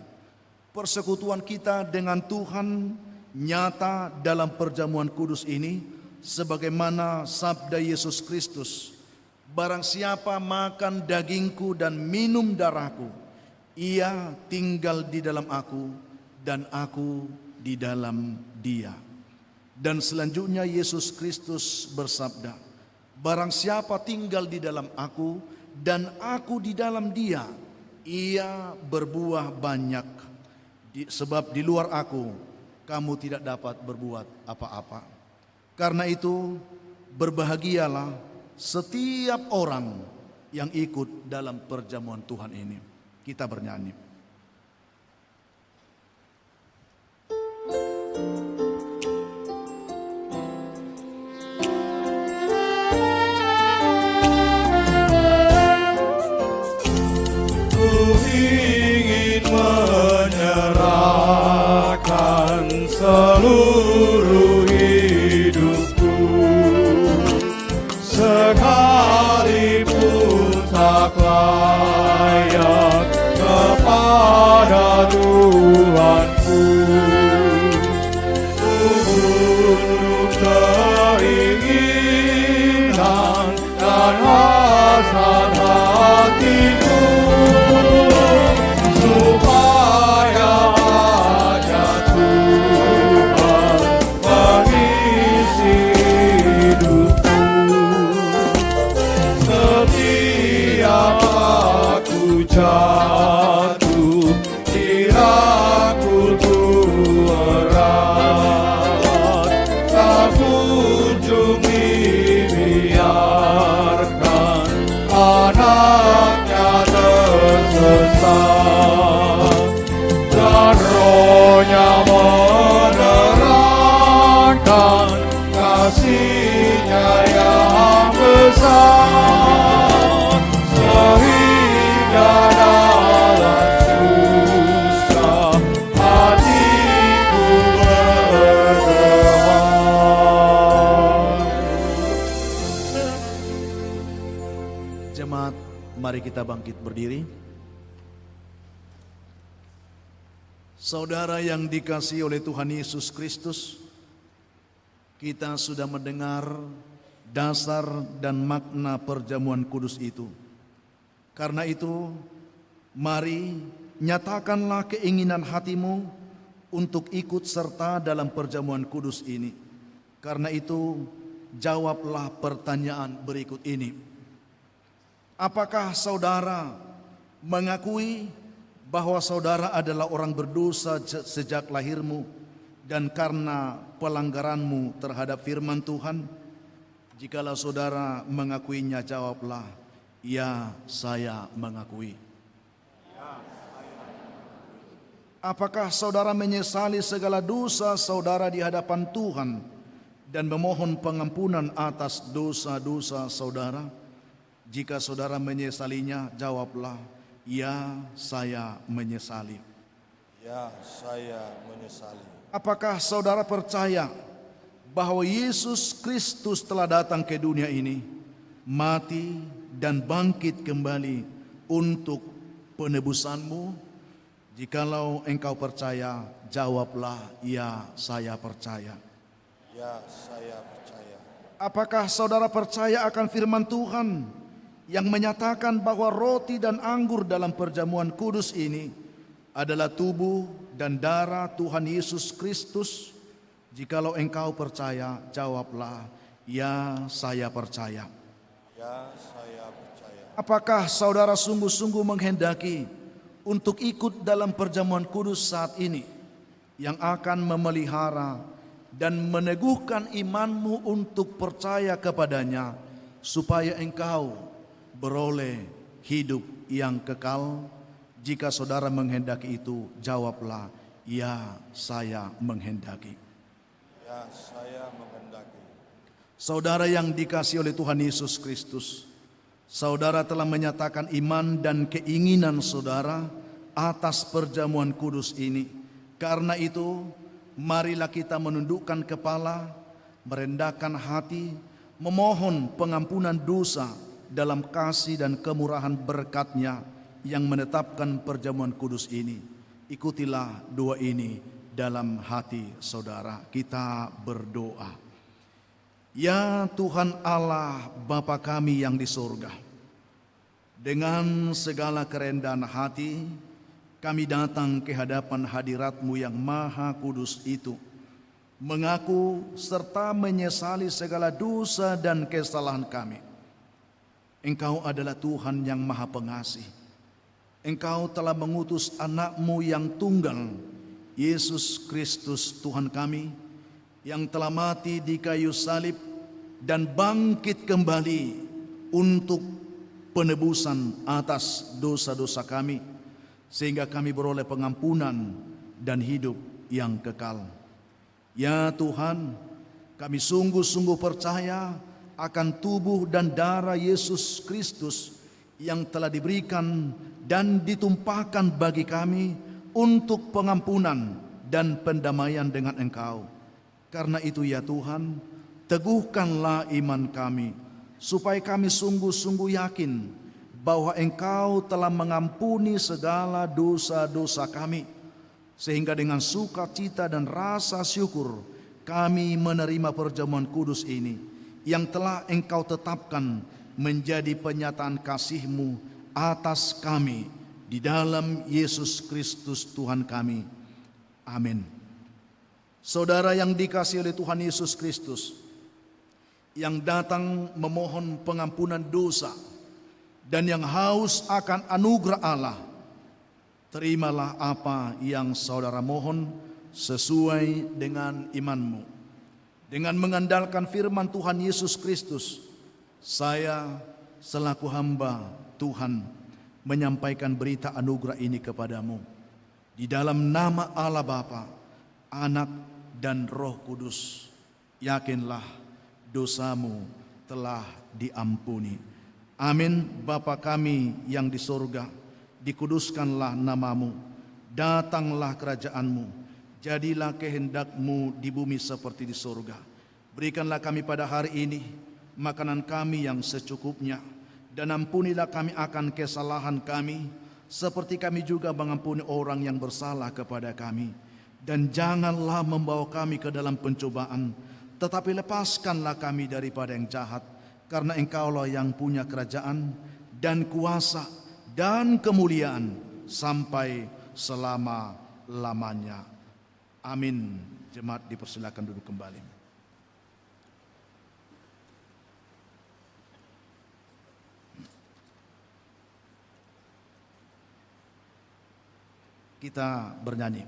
Persekutuan kita dengan Tuhan nyata dalam perjamuan kudus ini, sebagaimana sabda Yesus Kristus, barang siapa makan dagingku dan minum darahku, ia tinggal di dalam aku dan aku di dalam dia. Dan selanjutnya Yesus Kristus bersabda, barang siapa tinggal di dalam aku dan aku di dalam dia, ia berbuah banyak. Sebab di luar aku kamu tidak dapat berbuat apa-apa. Karena itu berbahagialah setiap orang yang ikut dalam perjamuan Tuhan ini. Kita bernyanyi. Seluruh hidupku, sekalipun tak layak kepada Tuhanku, untuk keinginan dan hasrat hatiku, supaya jatuh dirangkulku erat, tak kunjung dibiarkan anaknya tersesat, dan Roh-Nya menerangkan kasih-Nya yang besar, sehingga dalam susah hatiku berdamai. Jemaat, mari kita bangkit berdiri. Saudara yang dikasihi oleh Tuhan Yesus Kristus, kita sudah mendengar dasar dan makna perjamuan kudus itu. Karena itu, mari nyatakanlah keinginan hatimu untuk ikut serta dalam perjamuan kudus ini. Karena itu, jawablah pertanyaan berikut ini. Apakah saudara mengakui bahwa saudara adalah orang berdosa sejak lahirmu, dan karena pelanggaranmu terhadap firman Tuhan? Jikalau saudara mengakuinya, jawablah, ya, saya mengakui. Apakah saudara menyesali segala dosa saudara di hadapan Tuhan dan memohon pengampunan atas dosa-dosa saudara? Jika saudara menyesalinya, jawablah, ya, saya menyesali. Ya, saya menyesali. Apakah saudara percaya bahwa Yesus Kristus telah datang ke dunia ini, mati dan bangkit kembali untuk penebusanmu? Jikalau engkau percaya, jawablah, ya, saya percaya. Ya, saya percaya. Apakah saudara percaya akan firman Tuhan yang menyatakan bahwa roti dan anggur dalam perjamuan kudus ini adalah tubuh dan darah Tuhan Yesus Kristus? Jikalau engkau percaya, jawablah, ya, saya percaya. Ya, saya percaya. Apakah saudara sungguh-sungguh menghendaki untuk ikut dalam perjamuan kudus saat ini, yang akan memelihara dan meneguhkan imanmu untuk percaya kepadanya, supaya engkau beroleh hidup yang kekal? Jika saudara menghendaki itu, jawablah, ya, saya menghendaki. Ya, saya menghendaki. Saudara yang dikasihi oleh Tuhan Yesus Kristus, saudara telah menyatakan iman dan keinginan saudara atas perjamuan kudus ini, Karena itu, marilah kita menundukkan kepala, merendahkan hati, memohon pengampunan dosa dalam kasih dan kemurahan berkat-Nya yang menetapkan perjamuan kudus ini. Ikutilah doa ini dalam hati saudara. Kita berdoa. Ya Tuhan Allah Bapa kami yang di surga, dengan segala kerendahan hati kami datang ke hadapan hadirat-Mu yang maha kudus itu, mengaku serta menyesali segala dosa dan kesalahan kami. Engkau adalah Tuhan yang maha pengasih. Engkau telah mengutus anak-Mu yang tunggal, Yesus Kristus Tuhan kami, yang telah mati di kayu salib dan bangkit kembali untuk penebusan atas dosa-dosa kami, sehingga kami beroleh pengampunan dan hidup yang kekal. Ya Tuhan, kami sungguh-sungguh percaya akan tubuh dan darah Yesus Kristus yang telah diberikan dan ditumpahkan bagi kami untuk pengampunan dan pendamaian dengan Engkau. Karena itu ya Tuhan, teguhkanlah iman kami, supaya kami sungguh-sungguh yakin bahwa Engkau telah mengampuni segala dosa-dosa kami, sehingga dengan sukacita dan rasa syukur kami menerima perjamuan kudus ini yang telah Engkau tetapkan menjadi penyataan kasih-Mu atas kami di dalam Yesus Kristus Tuhan kami. Amin. Saudara yang dikasihi oleh Tuhan Yesus Kristus, yang datang memohon pengampunan dosa dan yang haus akan anugerah Allah, terimalah apa yang saudara mohon sesuai dengan imanmu. Dengan mengandalkan firman Tuhan Yesus Kristus, saya selaku hamba Tuhan menyampaikan berita anugerah ini kepadamu. Di dalam nama Allah Bapa, Anak dan Roh Kudus, yakinlah dosamu telah diampuni. Amin. Bapa kami yang di surga, dikuduskanlah namamu, datanglah kerajaanmu, jadilah kehendak-Mu di bumi seperti di surga. Berikanlah kami pada hari ini makanan kami yang secukupnya, dan ampunilah kami akan kesalahan kami, seperti kami juga mengampuni orang yang bersalah kepada kami. Dan janganlah membawa kami ke dalam pencobaan, tetapi lepaskanlah kami daripada yang jahat, karena Engkaulah yang punya kerajaan dan kuasa dan kemuliaan sampai selama-lamanya. Amin. Jemaat dipersilakan duduk kembali. Kita bernyanyi.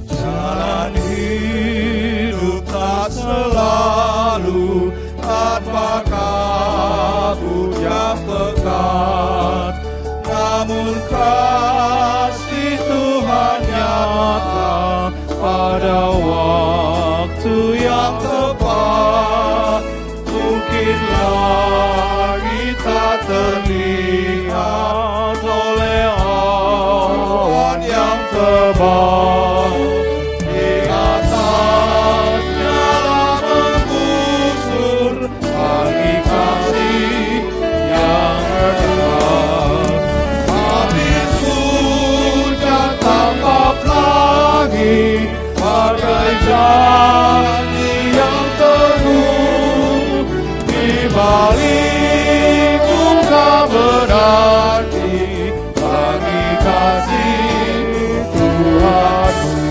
Jalan hidup tak selalu tanpa kabut yang pekat, namun kasih Tuhan nyata pada waktu yang tepat. Mungkinlah kita terlihat oleh awan yang tebal, di atasnya menggusur angin kasih yang berdebar. Habis hujan tanpa lagi, bagai janji yang teguh, di balik muka berarti bagi kasih Tuhanmu.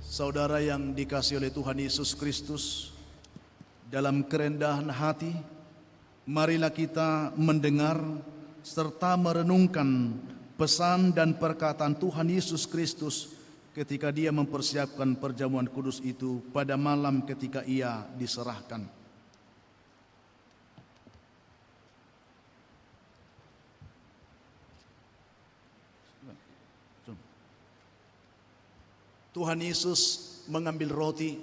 Saudara yang dikasihi oleh Tuhan Yesus Kristus, dalam kerendahan hati, marilah kita mendengar serta merenungkan pesan dan perkataan Tuhan Yesus Kristus ketika Dia mempersiapkan perjamuan kudus itu pada malam ketika Ia diserahkan. Tuhan Yesus mengambil roti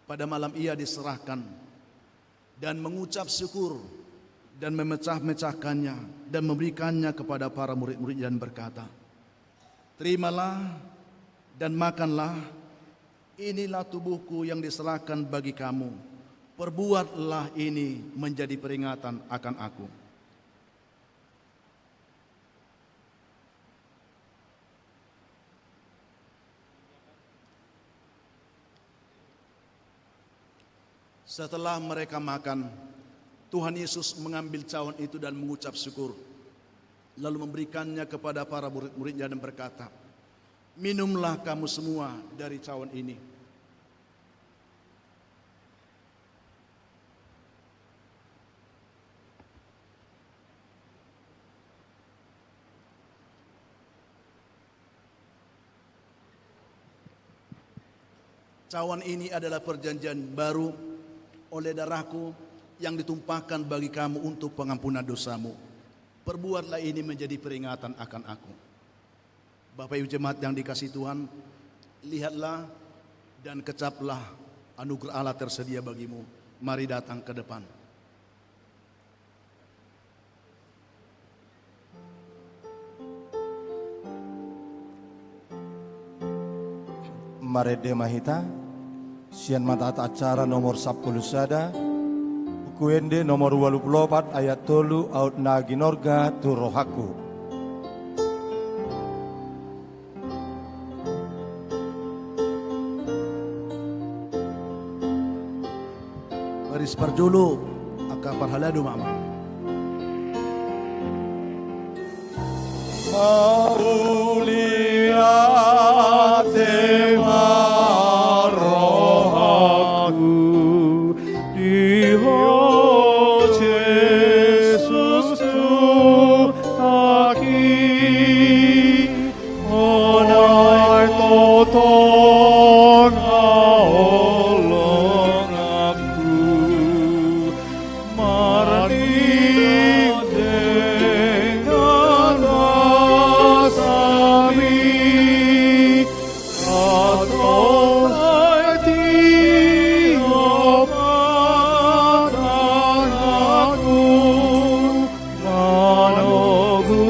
pada malam ia diserahkan dan mengucap syukur dan memecah-mecahkannya dan memberikannya kepada para murid-murid dan berkata, "Terimalah dan makanlah, inilah tubuhku yang diserahkan bagi kamu. Perbuatlah ini menjadi peringatan akan aku." Setelah mereka makan, Tuhan Yesus mengambil cawan itu dan mengucap syukur, lalu memberikannya kepada para murid-muridnya dan berkata, "Minumlah kamu semua dari cawan ini. Cawan ini adalah perjanjian baru oleh darahku yang ditumpahkan bagi kamu untuk pengampunan dosamu. Perbuatlah ini menjadi peringatan akan aku." Bapak Ibu jemaat yang dikasihi Tuhan, lihatlah dan kecaplah anugerah Allah tersedia bagimu. Mari datang ke depan. Marede Mahita, Sian mata acara nomor 10 sada, Kuende nomor 24 ayat 3 aut naginorga tu rohaku. Baris parjolo aka parhalado mama. Mauliate marohaku, Dios Jesus tu aki, onai totong aolong aku, marani dengan asami, atau tiap aku, manogu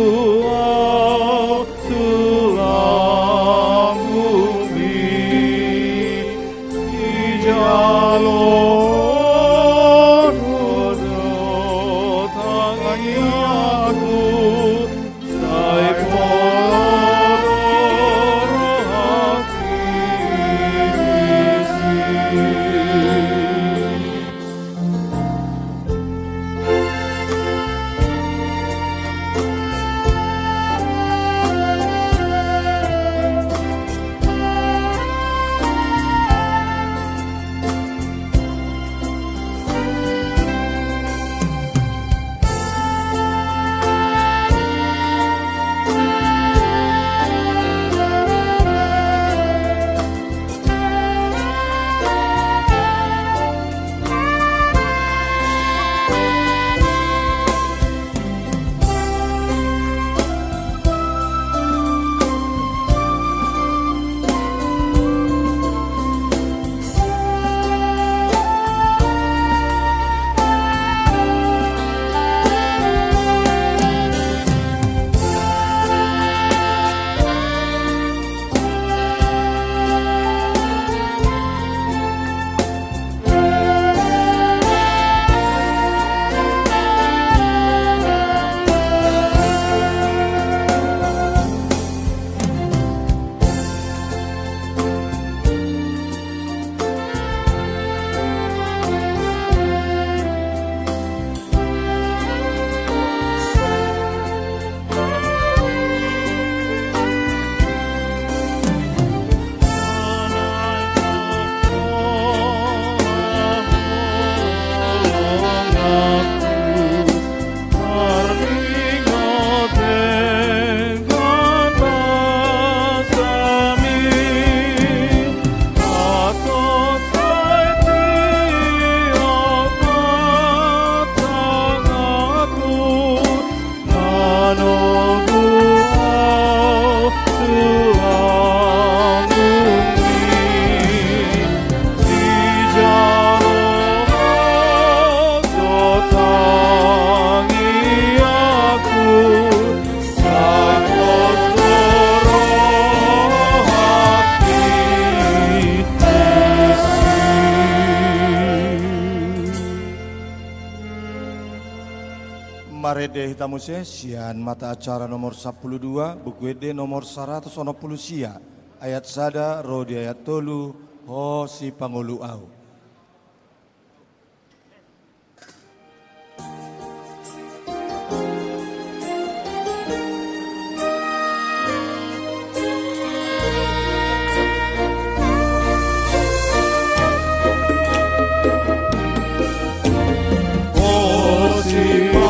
Ede hitamuse sian mata acara nomor 12 buku Ede nomor 100 sia ayat sada rodi ayat tolu ho si pangulu au.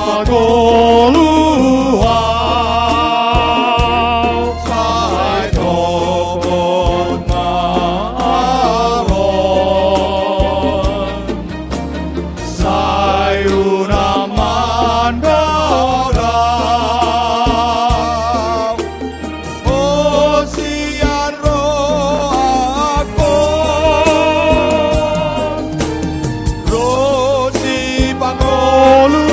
Pagoluhau sai tokot maaron sai unaman darau o sian roakon roti pagolu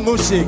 musik.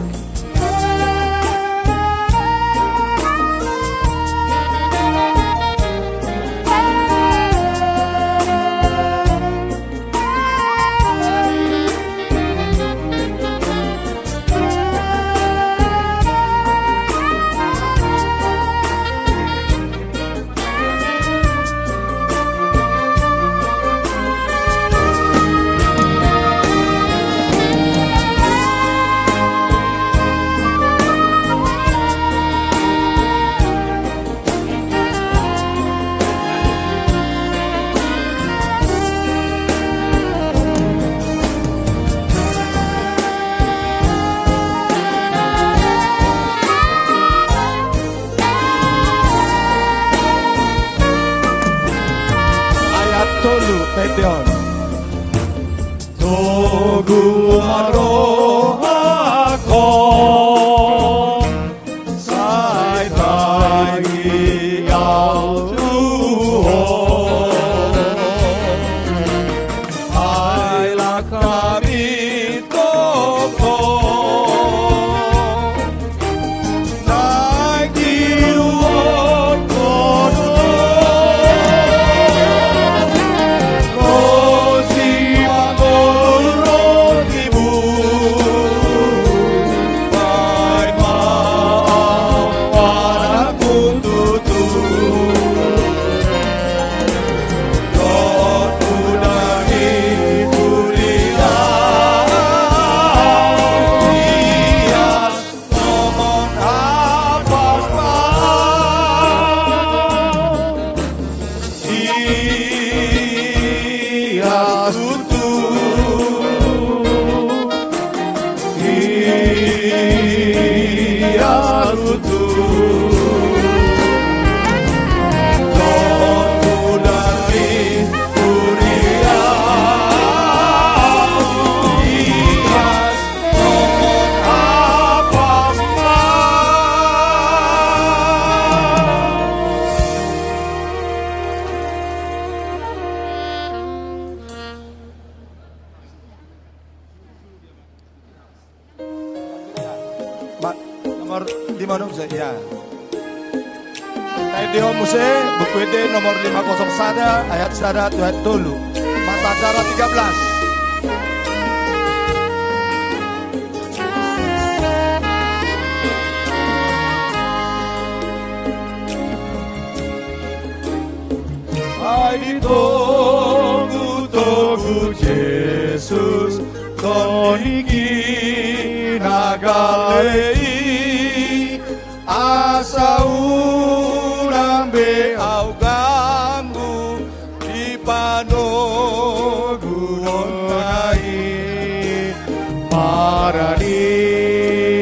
Tolu Pedeon Togu Marohako Sai Tagi Yao Tuho Ai Lakami Toko Nai Kiruon Kono Rosi Pagol Rotibu Nomor 5 dong saya. Ya. Radio Muse, buku ide nomor 501 ayat 1 ayat dulu. Mata cara 13. Hai ditunggu-tunggu Yesus koniki nagalei asa urang beau ganggu di panogunong kai marani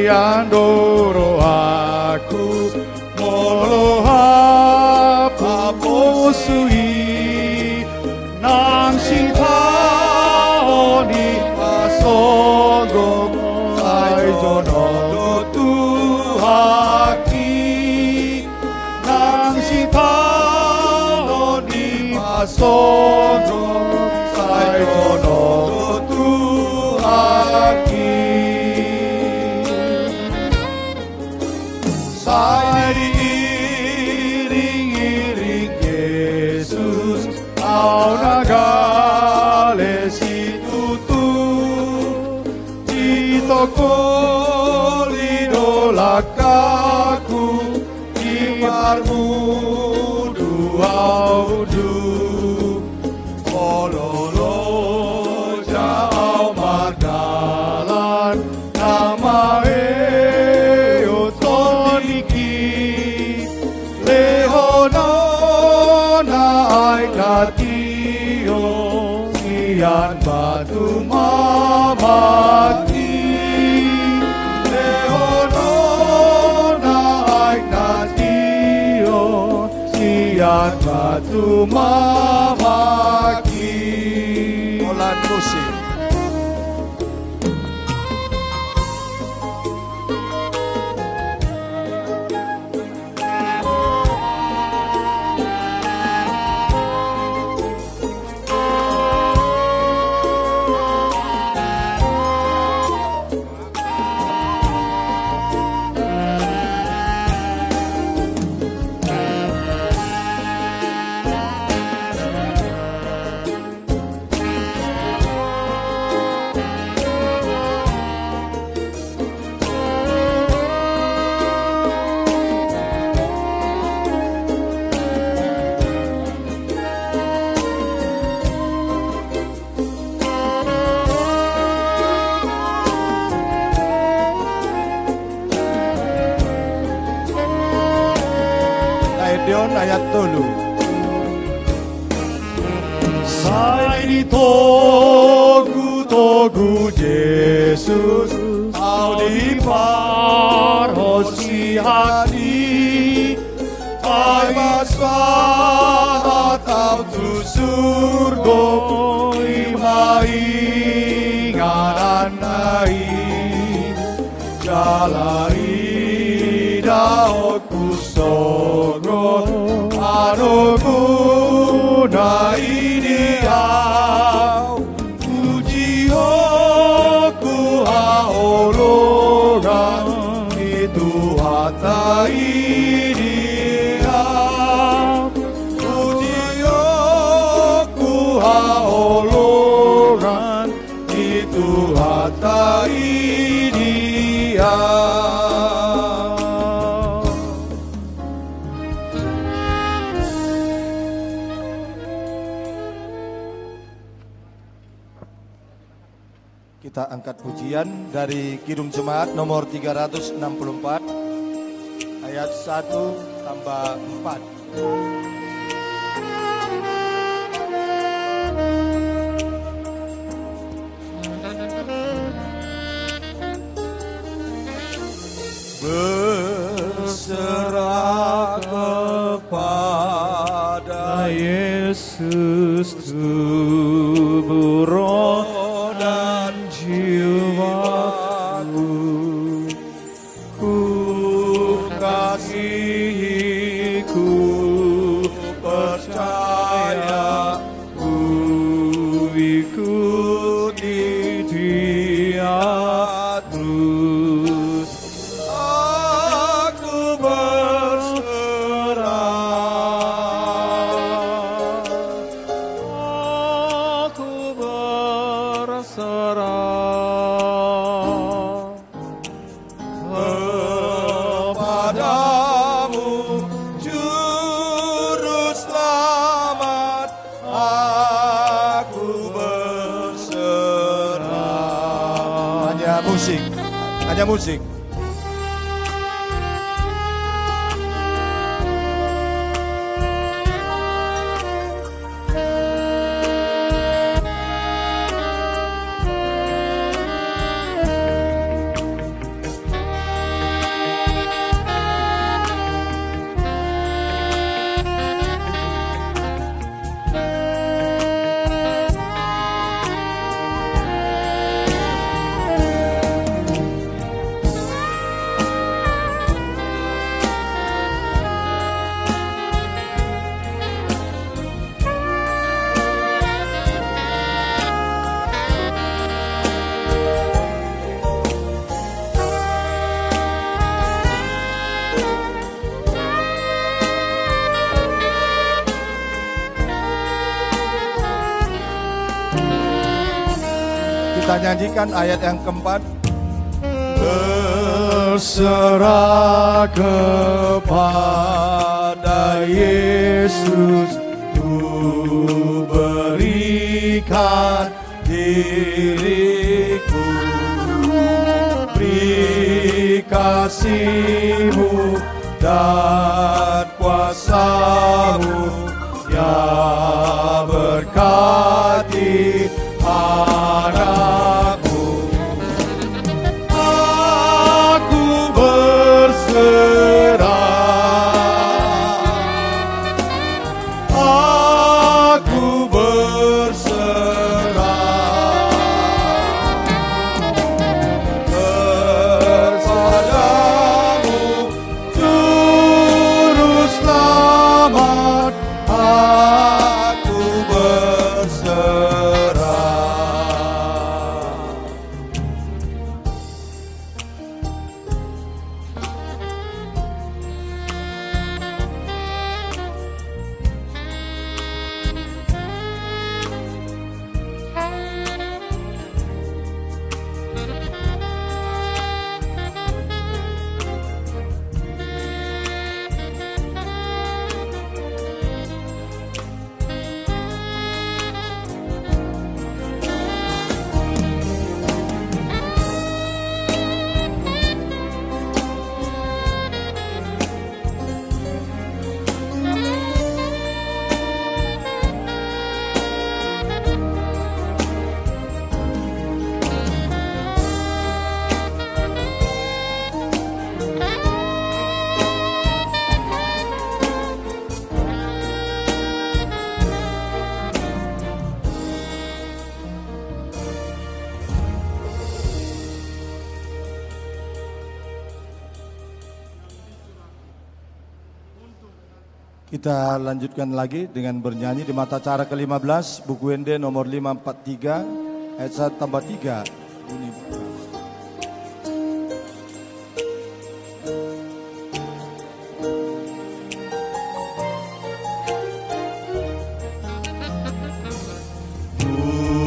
andoro aku molohap aposui nang singkaoni pasogong sai jono tuhaki nang singkaoni pasogong sai jono tuhaki sai diiring-iring Yesus au nagale si tutu di toko lidolakaku di marmu duaudu ololo jauh mardalan nama eotoniki lehono naik katio sian batu mamati lehono naik katio sian batu mamaki Olan musik. Gideon ayat dulu. Sai ditogu-togu Yesus au di parhosi hati ai maswahat au tu surgo imai ngaranai jalai daot kusogo anoku na ideal puji hoku haoloran itu hata ideal puji hoku haoloran itu hata ideal. Kita angkat pujian dari Kidung Jemaat nomor 364 ayat 1 tambah 4. Berserah kepada Yesus tubuh roh dan jiwaku, ku kasihi, ku percaya, ku ikuti Dia terus. Semuanya musik. Kita nyanyikan ayat yang keempat. Berserah kepada Yesus, ku berikan diriku. Beri kasih-Mu dan kuasa-Mu yang berkati anakku. Aku berserah, aku berserah kepadamu, Juru Selamat. Aku berserah. Kita lanjutkan lagi dengan bernyanyi di mata cara ke-15, buku ND nomor 543, ayat 1 tambah 3. Bunyi.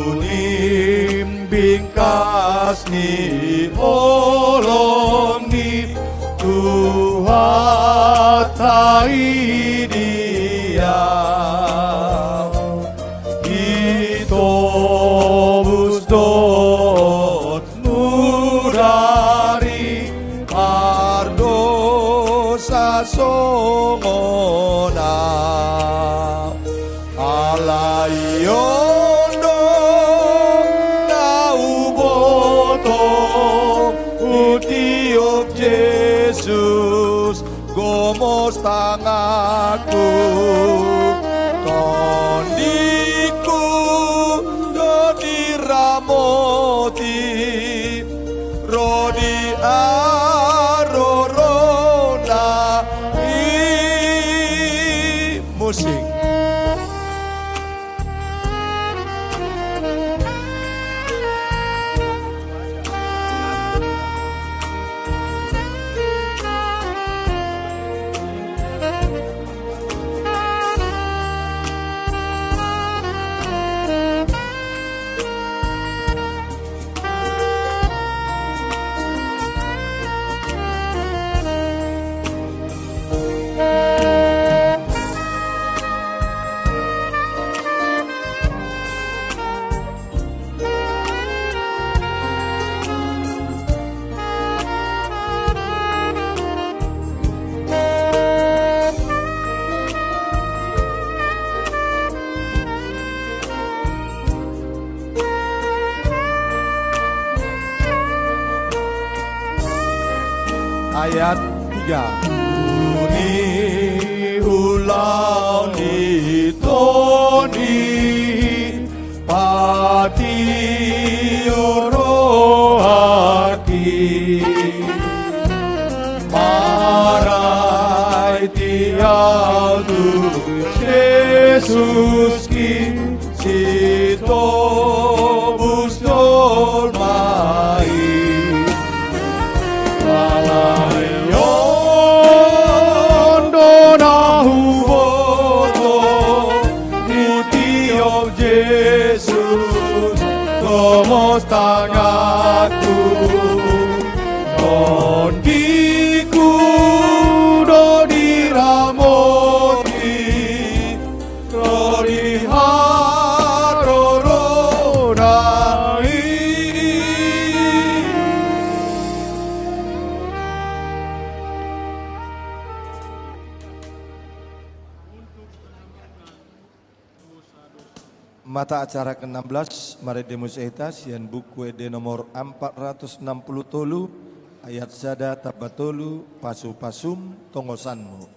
Bunim bingkas ni olong ni Tuhan tai dia Itobus dot nurari ardosa songona alayondo nauboto utiop Jesus gomos tangaku tondiku dodi ramoti rodi arorona musik. ayat 3. Uni ulau ni toni pati orohaki marai tiau tu Jesus ki sito bustol mai Malayon dona huboto Mutio Jesus como stangatu non diku do diramoti Rodi haroronai Mata acara ke-16 Maredemus Eta sian buku ede nomor 460 tolu ayat sada tabatolu pasu pasum tongosanmu.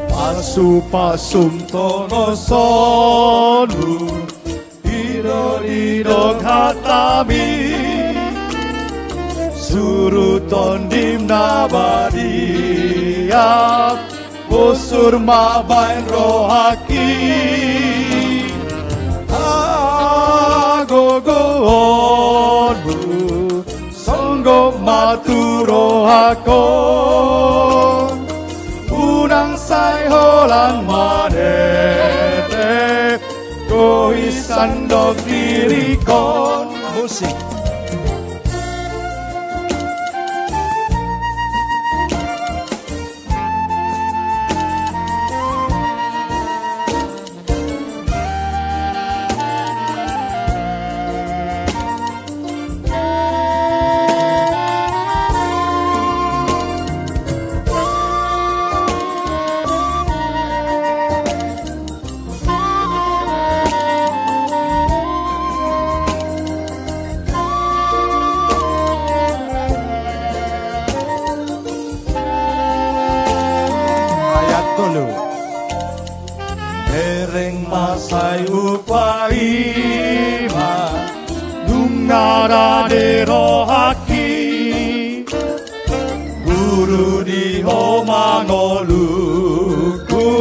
Pasu pasum tongosanmu Didok hatami Suruton dimna badiak Busur mabain rohaki Agogoonmu Songgo maturohakon Unang say holan manete Koisan dog dirikon musik Dereng masai upaima Nungara de rohaki Guru di homangoluku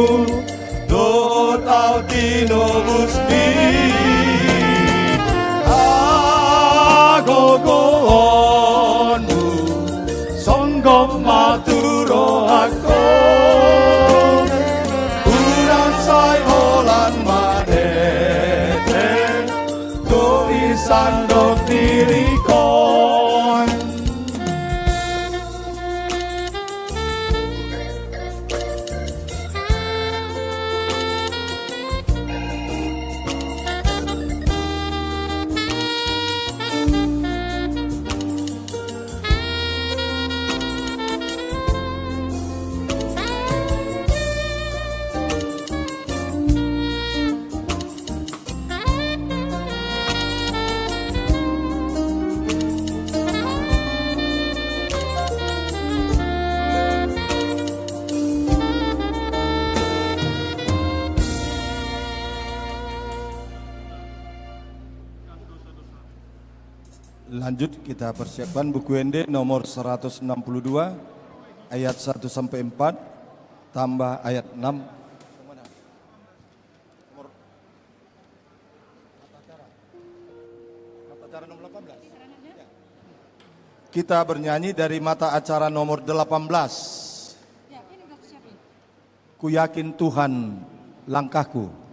Do tau tino musti Agogoonmu Songgom maturo aku Say holan manete tulisan dok dirikon Lanjut kita persiapkan buku ND nomor 162 ayat 1 sampai 4 tambah ayat 6. Kita bernyanyi dari mata acara nomor 18. Ku yakin Tuhan langkahku.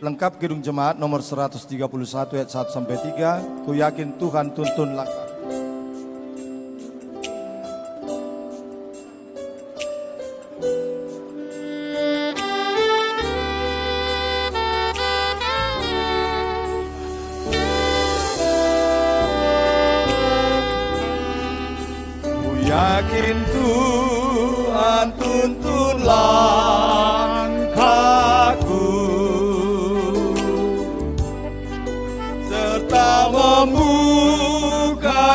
Lengkap Kidung Jemaat nomor 131 ayat 1 sampai 3. Ku yakin Tuhan tuntun langkah. Ku yakin Tuhan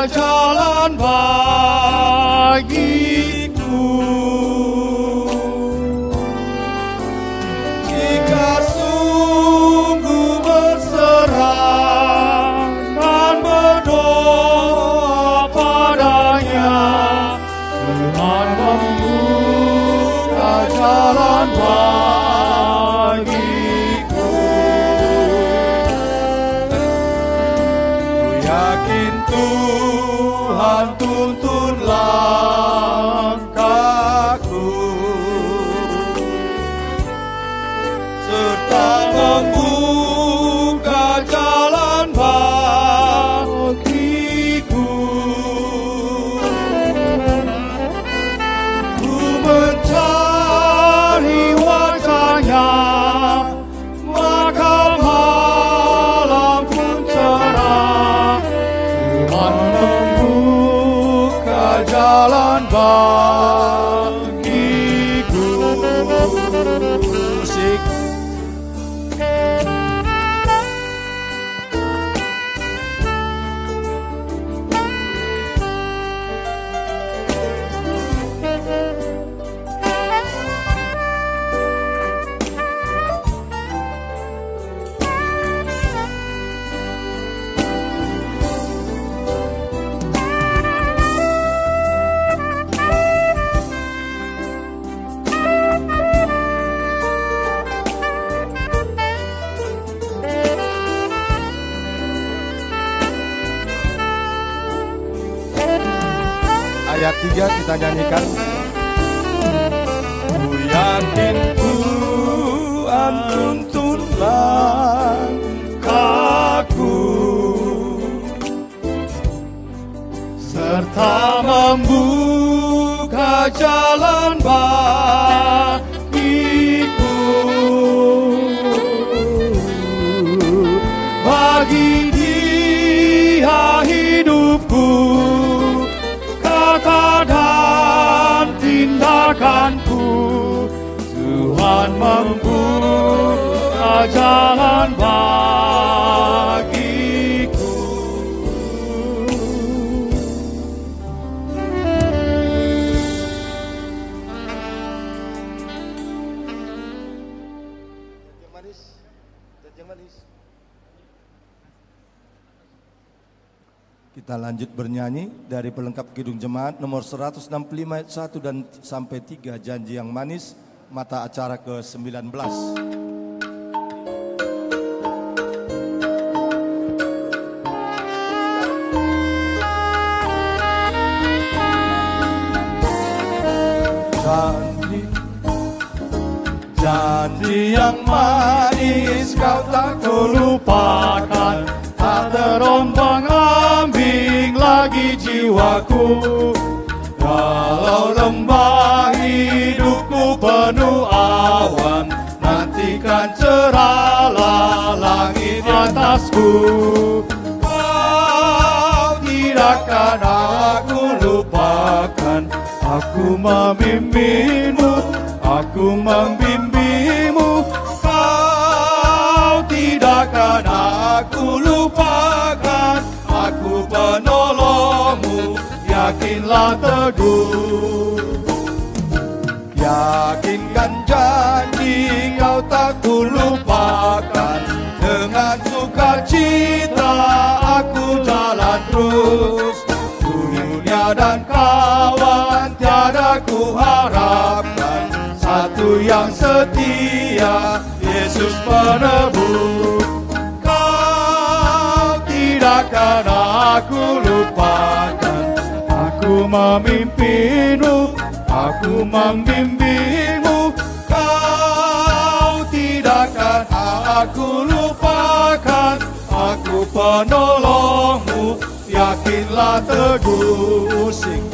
jalan bagiku. Jika sungguh berserah dan berdoa padanya, Tuhan membuka jalan bagiku. Ku yakin Tuhan tuntun langkahku, serta membuka jalan bagiku. Ku mencari wajahnya, maka malam pun cerah. Tuhan membuka jalan bagiku. Musik. Ayat 3 kita nyanyikan. Ku yakin Tuhan tuntun langkahku, serta membuka jalan bagiku. Bagi Dia hidupku, kata dan tindakanku. Tuhan membuka jalan bagiku. Kita lanjut bernyanyi dari pelengkap Kidung Jemaat nomor 165 ayat 1 dan sampai 3, Janji yang Manis, mata acara ke-19. Janji yang manis kau tak kulupakan, tak terombang-ambing lagi jiwaku. Walau lembah hidupku penuh awan, nantikan cerahlah langit di atasku. Kau tidak akan aku lupakan, aku memimpinmu, aku membimbingmu. Kau tidak akan aku lupakan, aku penolongmu, yakinlah teguh. Yakinkan janji kau tak kulupakan, dengan sukacita aku jalan terus. Dunia dan kawan tiada ku harapkan, satu yang setia, Yesus penebus. Kau tidak akan aku lupakan, aku memimpinmu, aku membimbingmu. Kau tidak akan aku lupakan, aku penolongmu, yakinlah teguh. Sing.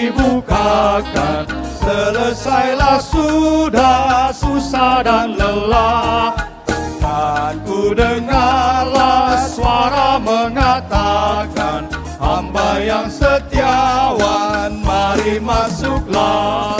dibukakan. Selesailah sudah susah dan lelah. Dan ku dengarlah suara mengatakan, hamba yang setiawan, mari masuklah.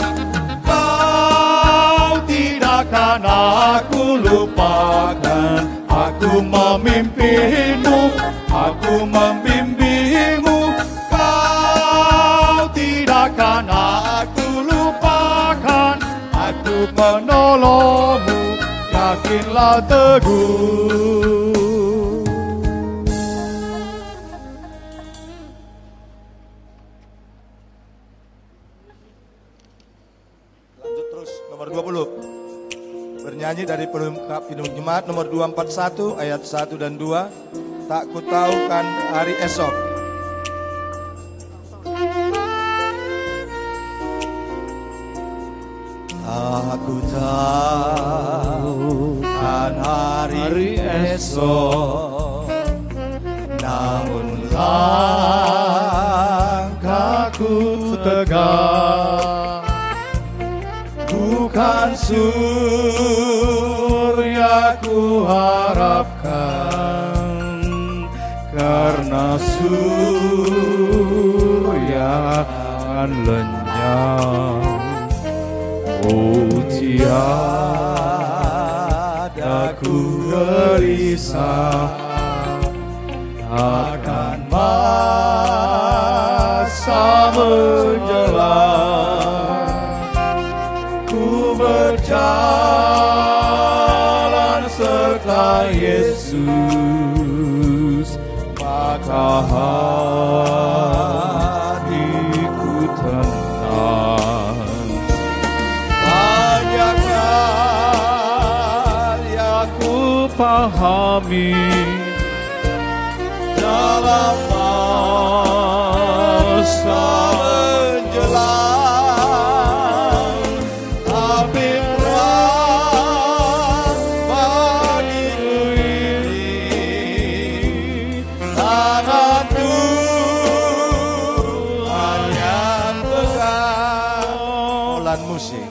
Kau tidak akan aku lupakan. Aku memimpinmu, aku membimbingmu. Kau tidak akan aku lupakan. Aku menolongmu, yakinlah teguh. Lanjut terus, nomor 20. Bernyanyi dari pelengkap Hidung Jemaat nomor 241 ayat 1 dan 2. Tak ku tahu kan hari esok. Aku tahu kan hari esok, namun langkahku tegak. Bukan surya ku harapkan, karena surya akan lenyap. Oh, tiada ku gelisah akan masa menjelang. Ku berjalan serta Yesus, maka hatiku tenang. Banyak hal yang ku pahami dalam masa menjelang, tapi berat bagiku ini tangan Tuhan yang pegang. Olan musik.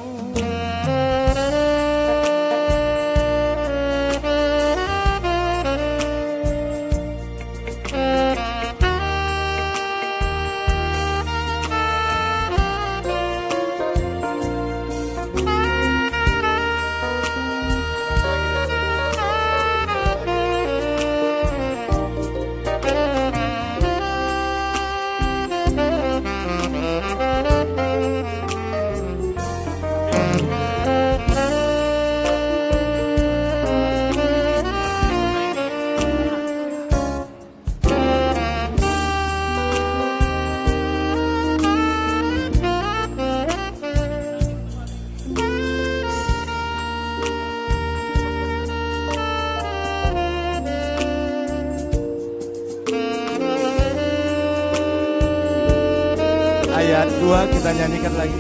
Ayat 2 kita nyanyikan lagi.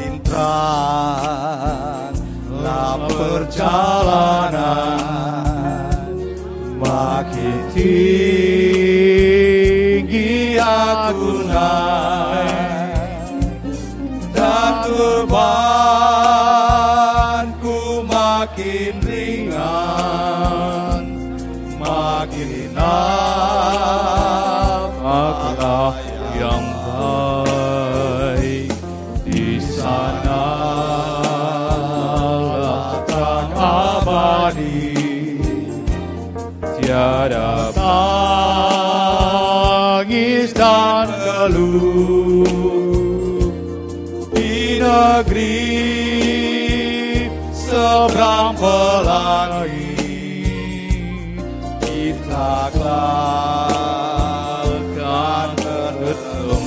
Intralah perjalanan, makin tinggi aku naik, dan bebanku makin ringan, makin napaklah yang baik. Di sana letak abadi, tiada tangis dan keluh. Di negeri seberang pelangi, kita akan bertemu.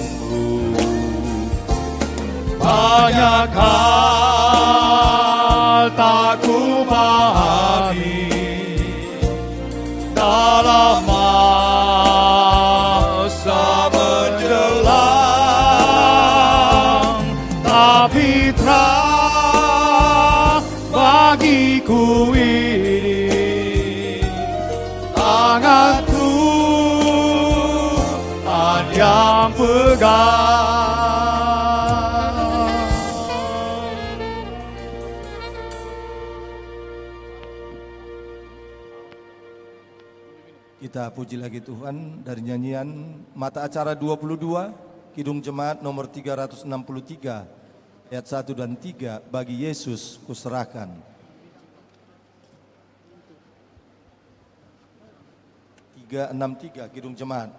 Banyak hal tak ku pahami dalam masa menjelang, tapi terang bagiku ini tangan Tuhan yang Kita puji lagi Tuhan dari nyanyian Mata Acara 22, Kidung Jemaat nomor 363, ayat 1 dan 3, bagi Yesus kuserahkan. 363, Kidung Jemaat.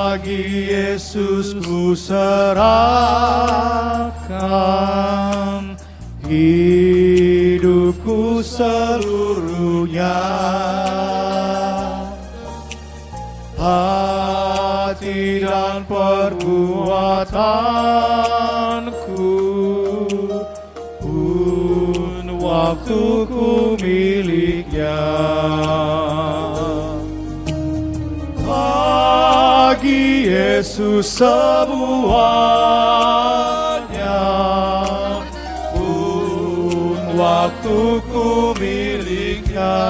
Bagi Yesus ku serahkan hidupku seluruhnya, hati dan perbuatanku pun waktuku miliknya. Bagi Yesus semuanya, pun waktuku miliknya.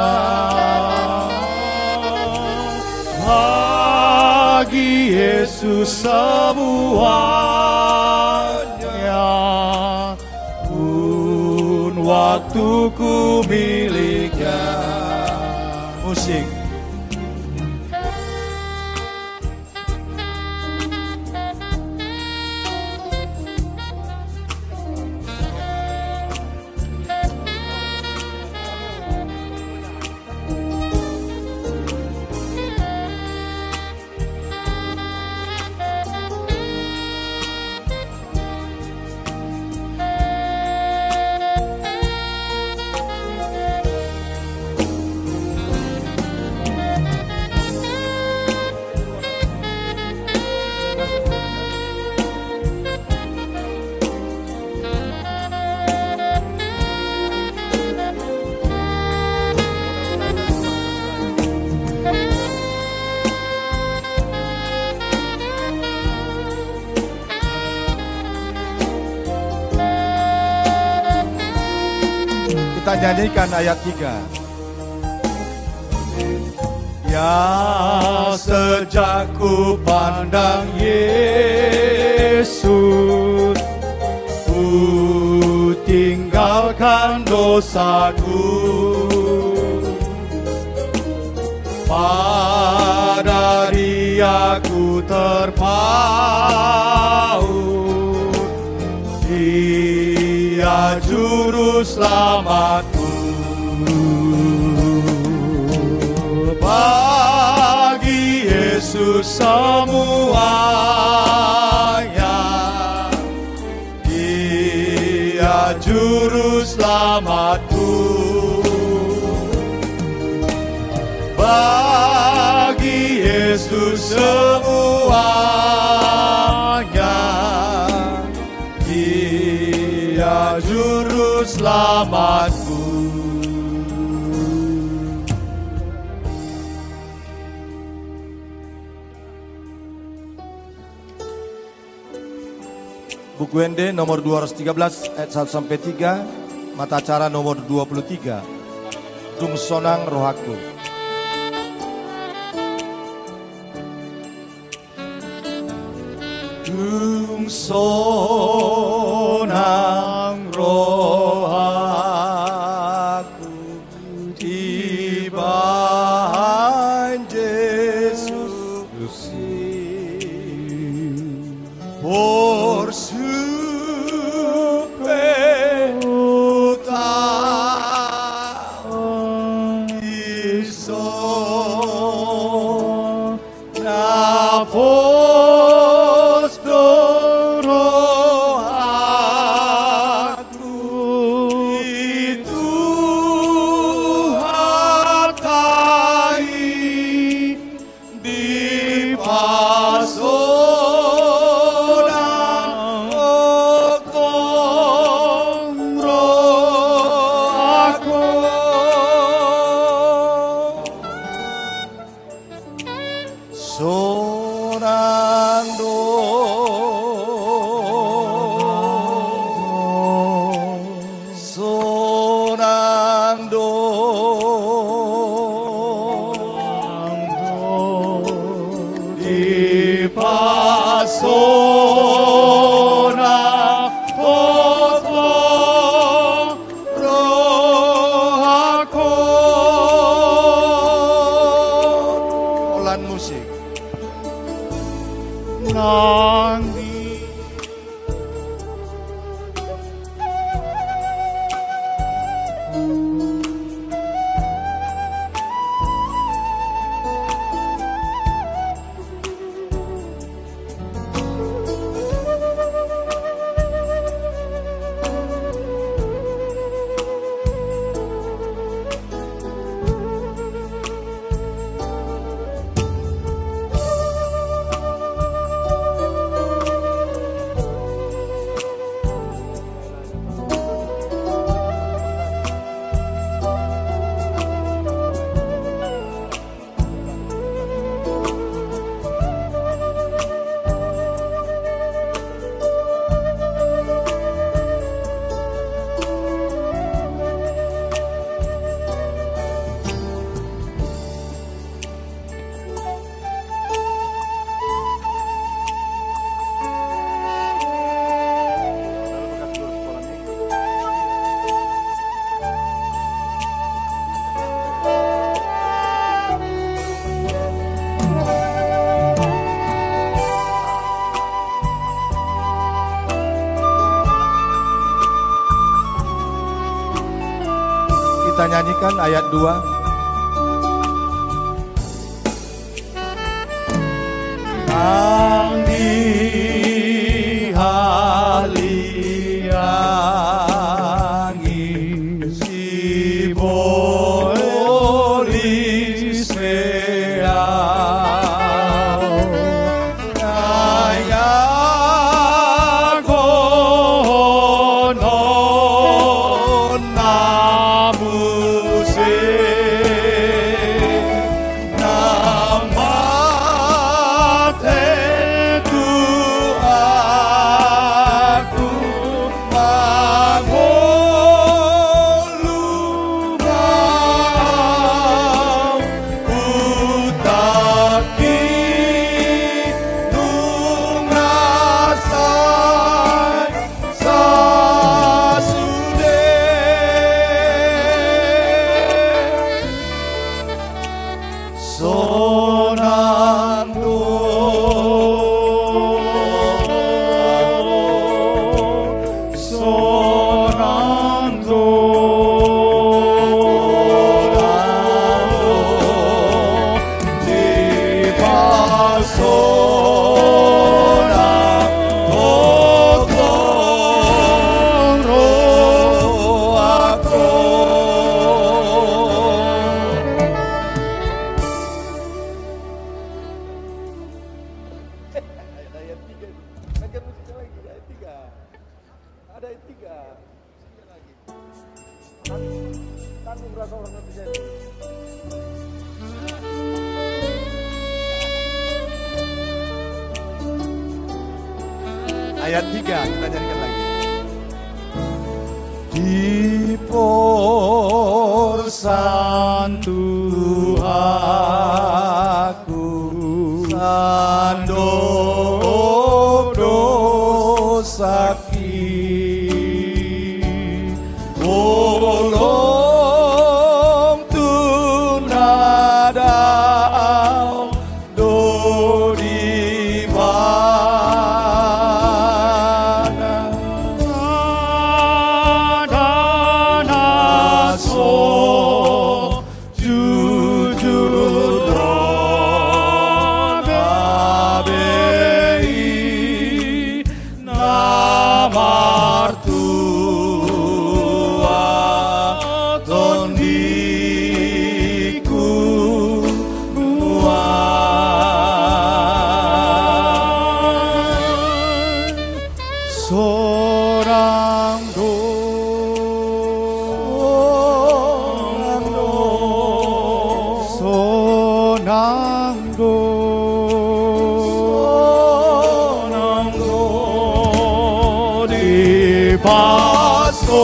Bagi Yesus semuanya, pun waktuku miliknya. Musik. Kita nyanyikan ayat 3. Ya sejak ku pandang Yesus, ku tinggalkan dosaku. Pada Dia ku terpaut, Dia juru selamatku. Bagi Yesus semuanya, Dia juru selamatku. Bagi Yesus semuanya, Dia juru selamatku. Buku ND nomor 213 ayat 1 sampai 3, mata acara nomor 23, Dung Sonang Rohaku. Dung sonang rohaku, tibahan Yesus nangis. Kita nyanyikan ayat 2. Kang dihaliangi si boris real kaya konon namuse Tanggung rasa orang ngerti saya. Ayat 3 kita nyanyikan lagi. Di porsan Tuhanku sandok dosaki olong tunadau do di mana adana so jujur drabei namar tua tondiku nuan sorang do sonang do di pasonang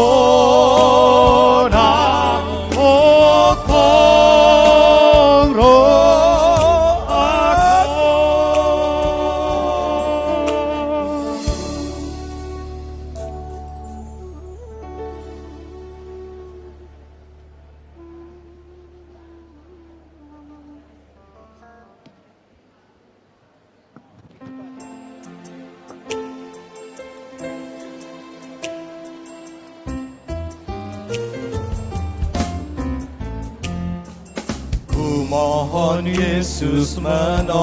otong ro Tuhan Yesus menolong,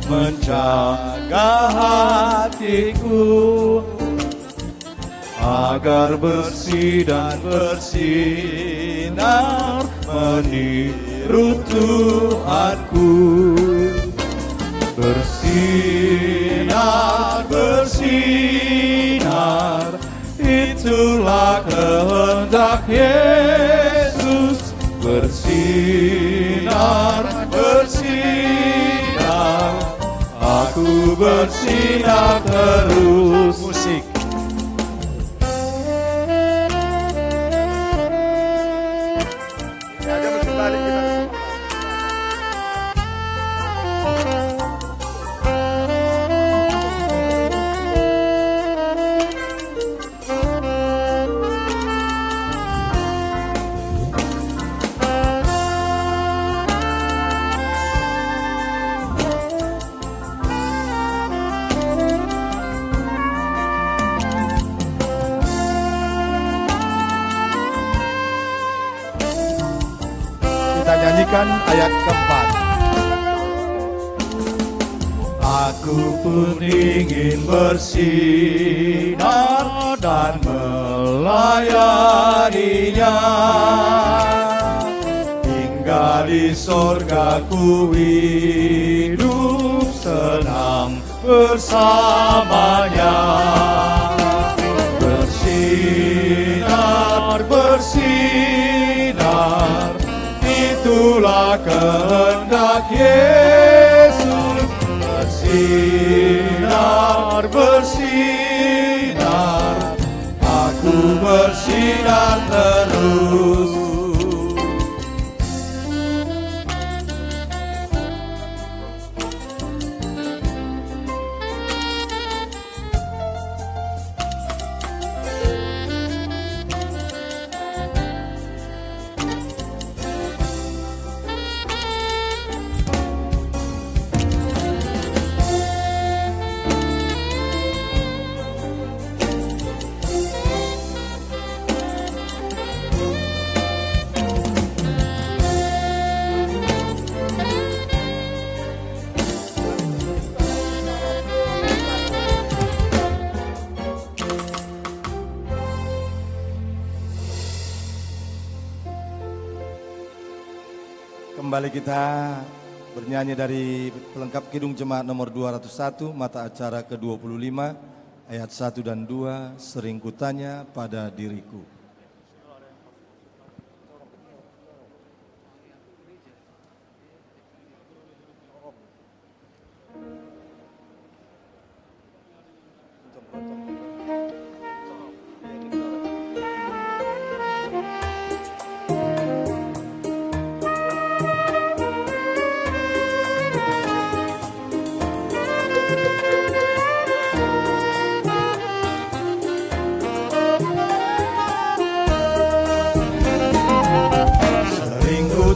menjaga hatiku agar bersih dan bersinar meniru Tuhanku. Bersinar, bersinar, itulah kehendak Yesus. Bersinar, bersinar, aku bersinar terus. Musik. Ini aja mesti balik kita. Kita nyanyikan ayat keempat. Aku pun ingin bersinar dan melayaninya, hingga di sorga ku hidup senang bersamanya. Bersinar, bersinar, itulah kehendak Yesus. Bersinar, bersinar, aku bersinar terus. Kembali kita bernyanyi dari pelengkap Kidung Jemaat nomor 201, mata acara ke-25, ayat 1 dan 2, sering kutanya pada diriku.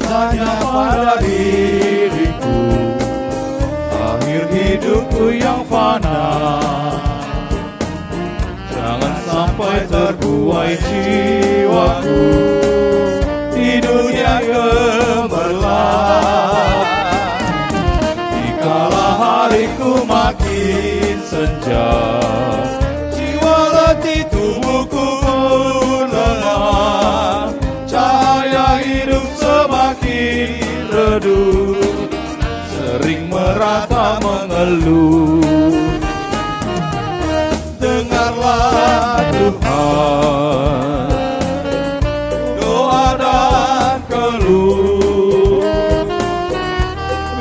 Tanya pada diriku, akhir hidupku yang fana, jangan sampai terbuai jiwaku di dunia gemerlap. Dikala hariku makin senja, jiwa letih tubuhku pun lemah, cahaya hidup semakin redup, sering merata mengeluh. Dengarlah Tuhan doa dan keluh,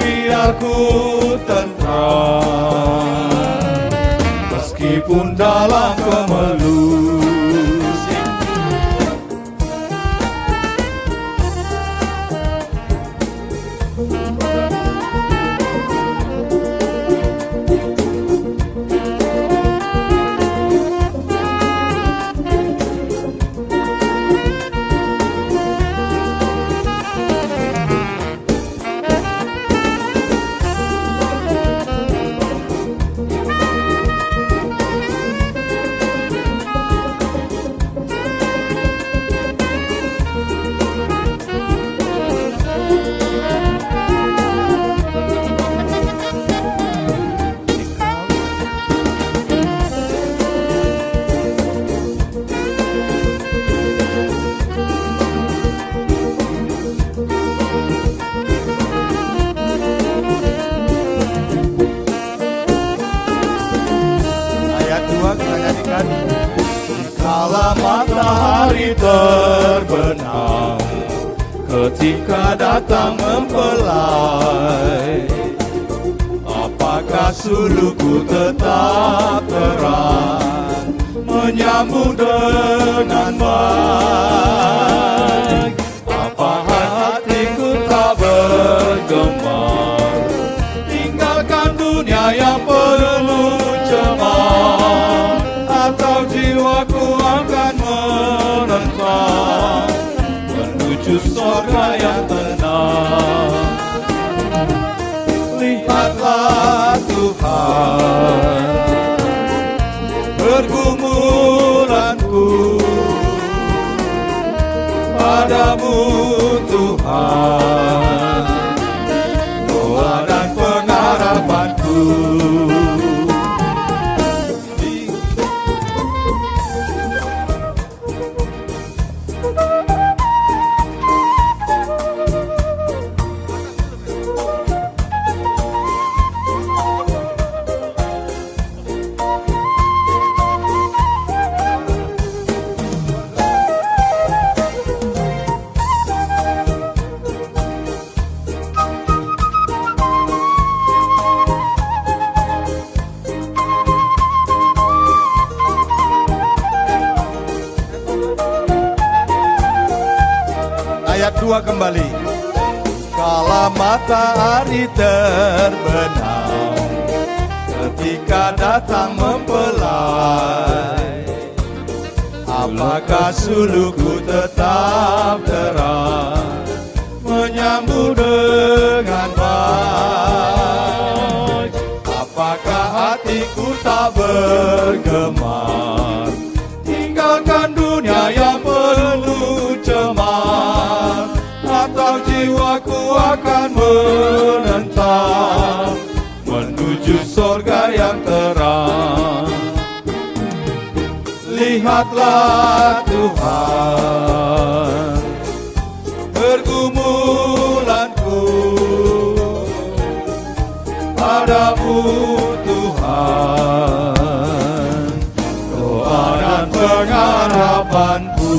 biar ku tentram meskipun dalam kemelut. dua kita nyanyikan. Kala matahari terbenam, ketika datang mempelai, apakah suluku tetap terang, menyambut dengan baik? Apa hatiku tak bergemar, tinggalkan dunia yang penuh cemar, atau jiwaku akan menentang menuju surga yang tenang? Lihatlah Tuhan, pergumulanku padamu Tuhan, doa dan pengharapanku. Ayat 2 kembali. Kala matahari terbenam, ketika datang mempelai, apakah suluku tetap terang, menyambut dengan baik? Apakah hatiku tak bergemar, tinggalkan dunia yang penuh cemar, atau jiwaku akan menentang menuju surga yang terang? Lihatlah Tuhan, pergumulanku padamu Tuhan, doa dan pengharapanku.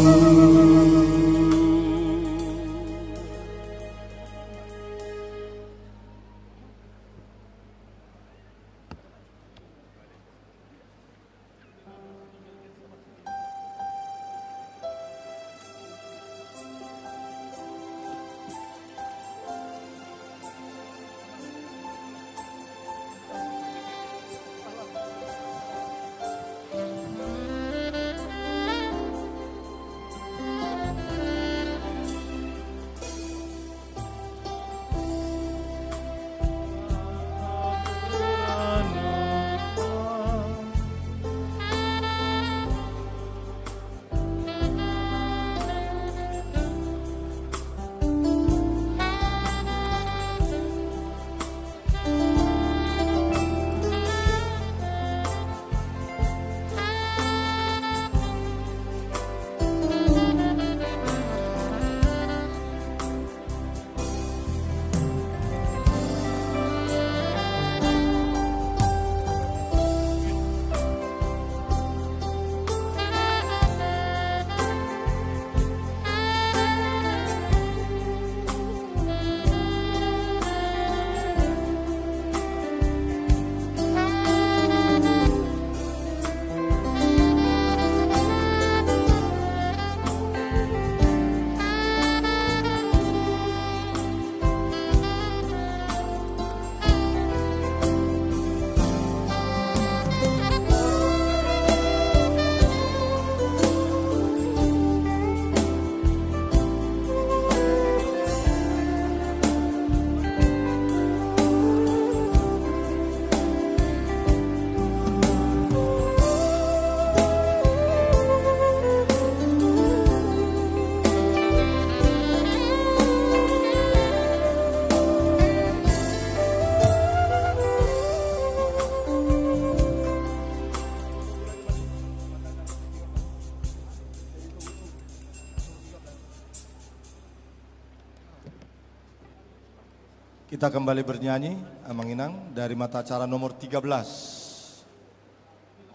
Kita kembali bernyanyi, Amang Inang, dari mata acara nomor 13.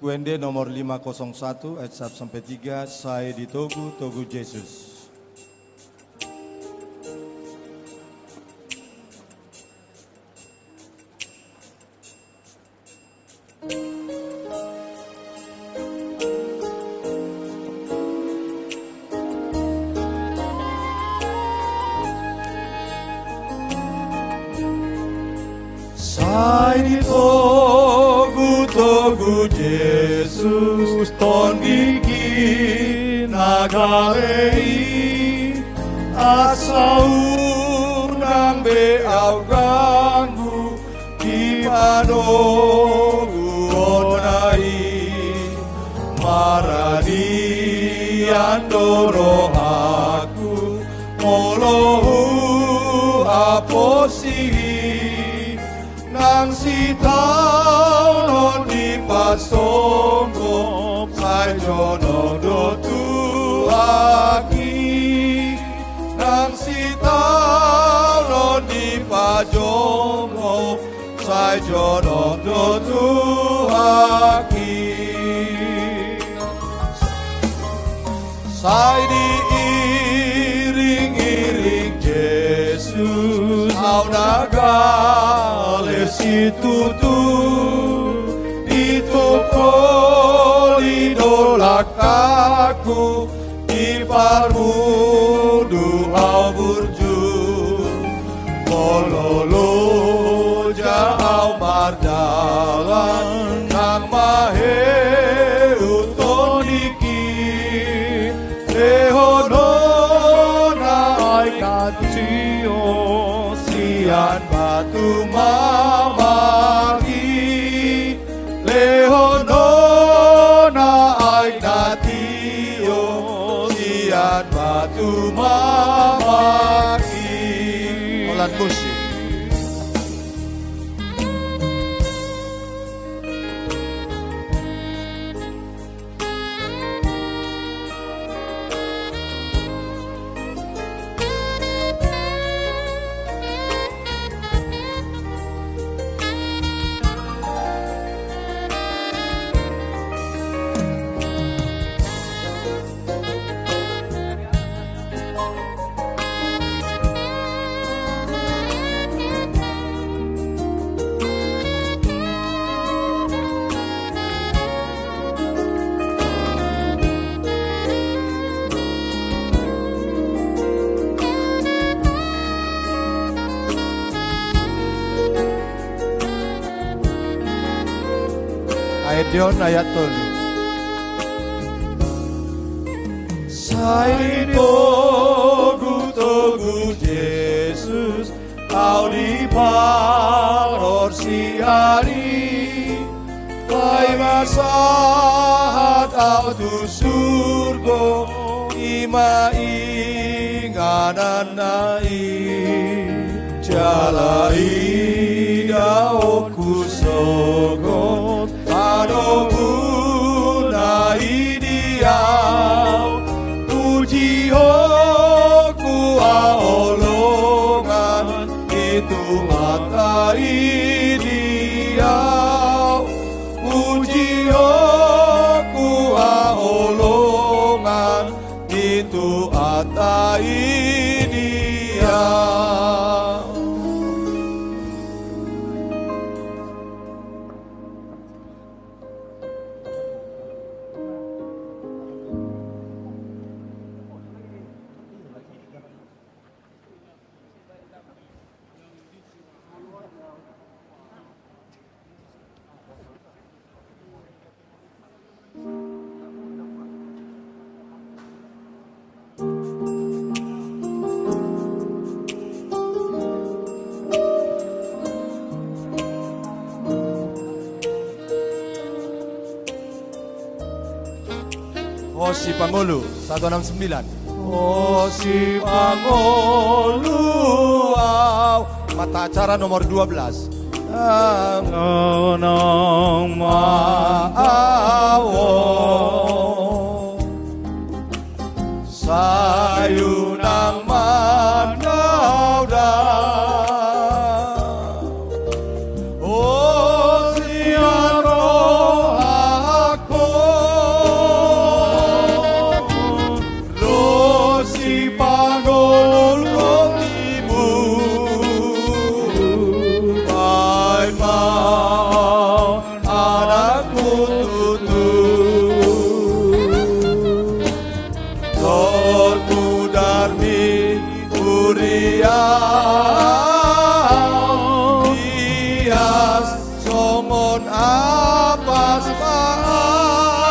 Kuende nomor 501 ayat 1 sampai 3, saya di Togu, Togu Yesus. Sai di Togu, Togu Yesus, tondiki nagarei, asau nang be augangu, di panogu onai, marani andoro aku, molohu aposi. Nang sitao non di pasongo, sai jono do tuaki. Nang sitao non di pajongo, sai jono do tuaki. Sai diiring-iring Yesus, au nagale situ tu ditokoli dolak aku di parmudu au burju kololo jau mardalan nang mahe utoniki lehono nai katio sian batu mamagi lehono nai natio sian batu mamagi. Ulan musik. Dion ayat tolu. Sai Togu, Togu Yesus, kau di paror siari, kai masahat au tu surgo, ima inganan nai, jalai dao kusogot. Adomu naidiau puji hoku aolongan itu mata idiau puji hoku aolongan itu mata idiau. Si Pangulu 169. Si Pangulu mata acara nomor 12. Nang maawo sayu nang manau da siaro anakmu tutu Tormu darmi Uriah Ias somon apas maaf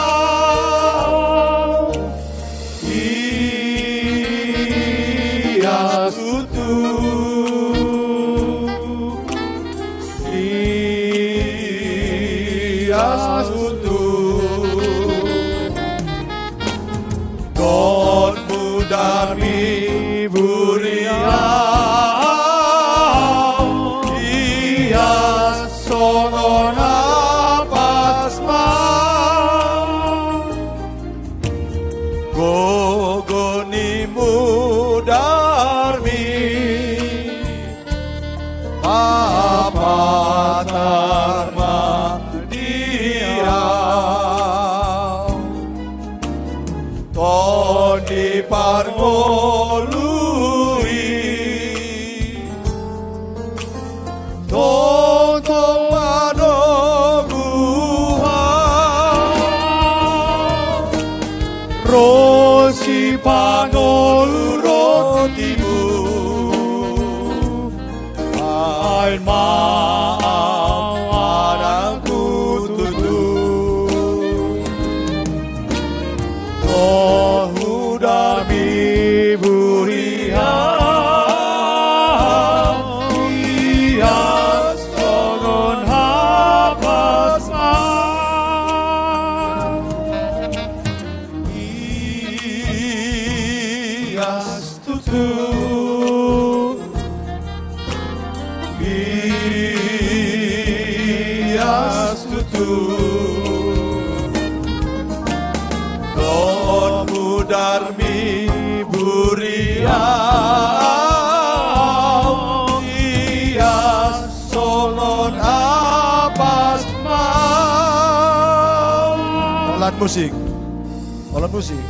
Ias tutu Ias tutu Don mudami buriau Ias sonon apasma Gogoni mudarmi Apa tarma dia Toni parngolui Tontong manoguha Rosi pangolu rotimu Ay maaf anakku tutu Tohudami burihau Ias togon hapasma Ias tutu Ias tutu Don mudarmi buriau Ias solon apas mau Alat musik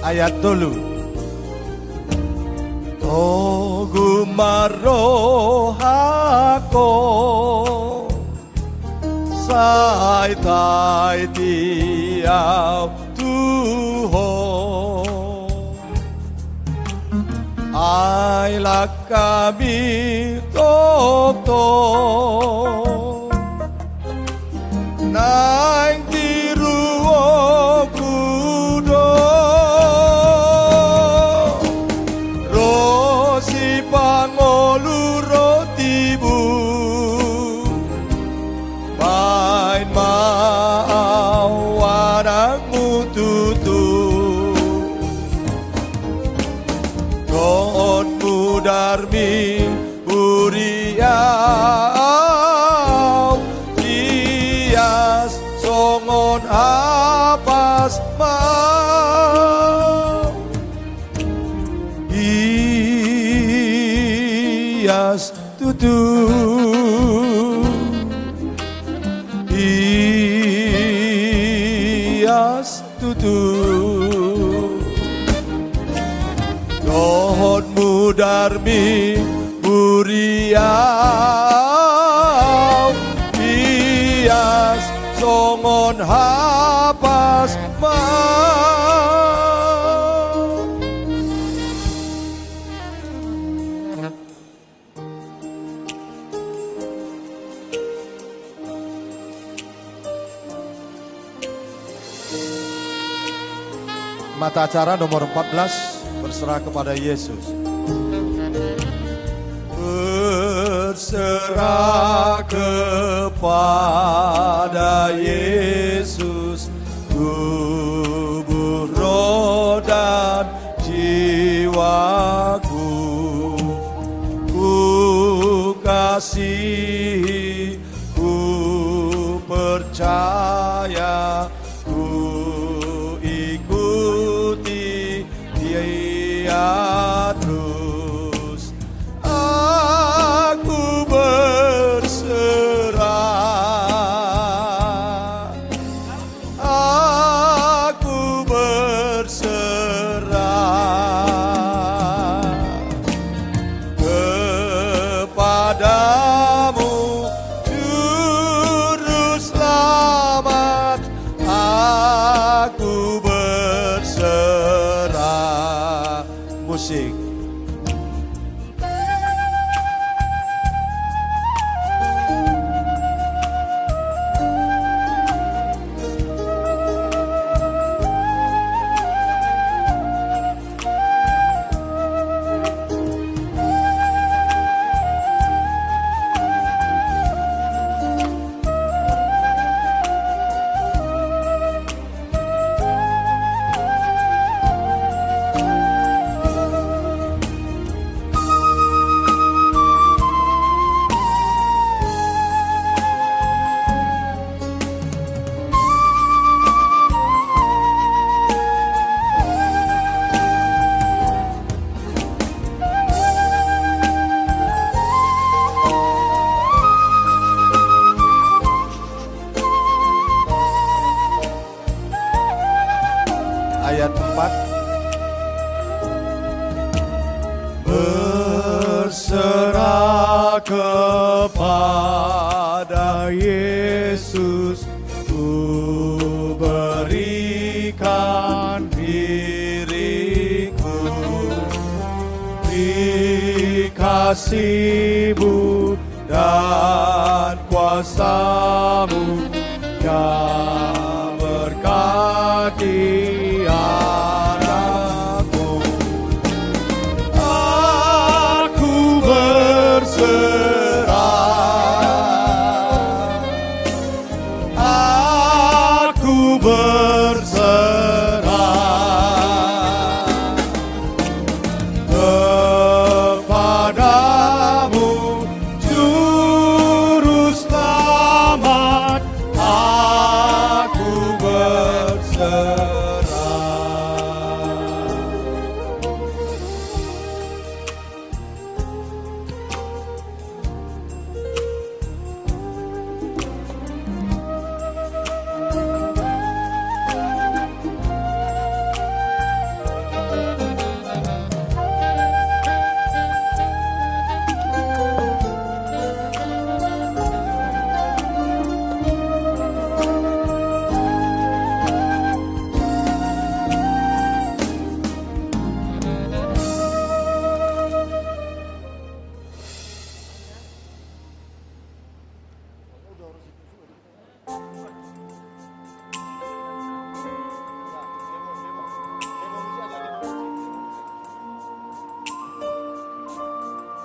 Ayat dulu Togu marohako Sai tai tiao tuho Ai lạc kami tok tok Nang tiruo kudo Rosi pangolu rotibu Main mau anakmu tutu Gonmu darmi buriau Ias songon apas mau Ias tutu Ias tutu Dohonmu darmi buriau Ias songon hapas mau mata acara nomor 14, berserah kepada Yesus. Berserah kepada Yesus, tubuh, roh dan jiwaku. Ku kasihi, ku percaya, ku ikuti Dia terus. Aku berserah, aku berserah kepadamu, Juru Selamat. Aku berserah. Musik. Ayat 4. Berserah kepada Yesus, ku berikan diriku. Di kasih-Mu dan kuasa-Mu yang berkati anakku. Aku berserah, aku berserah kepadamu, Juru Selamat. Aku berserah.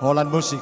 Holland musik.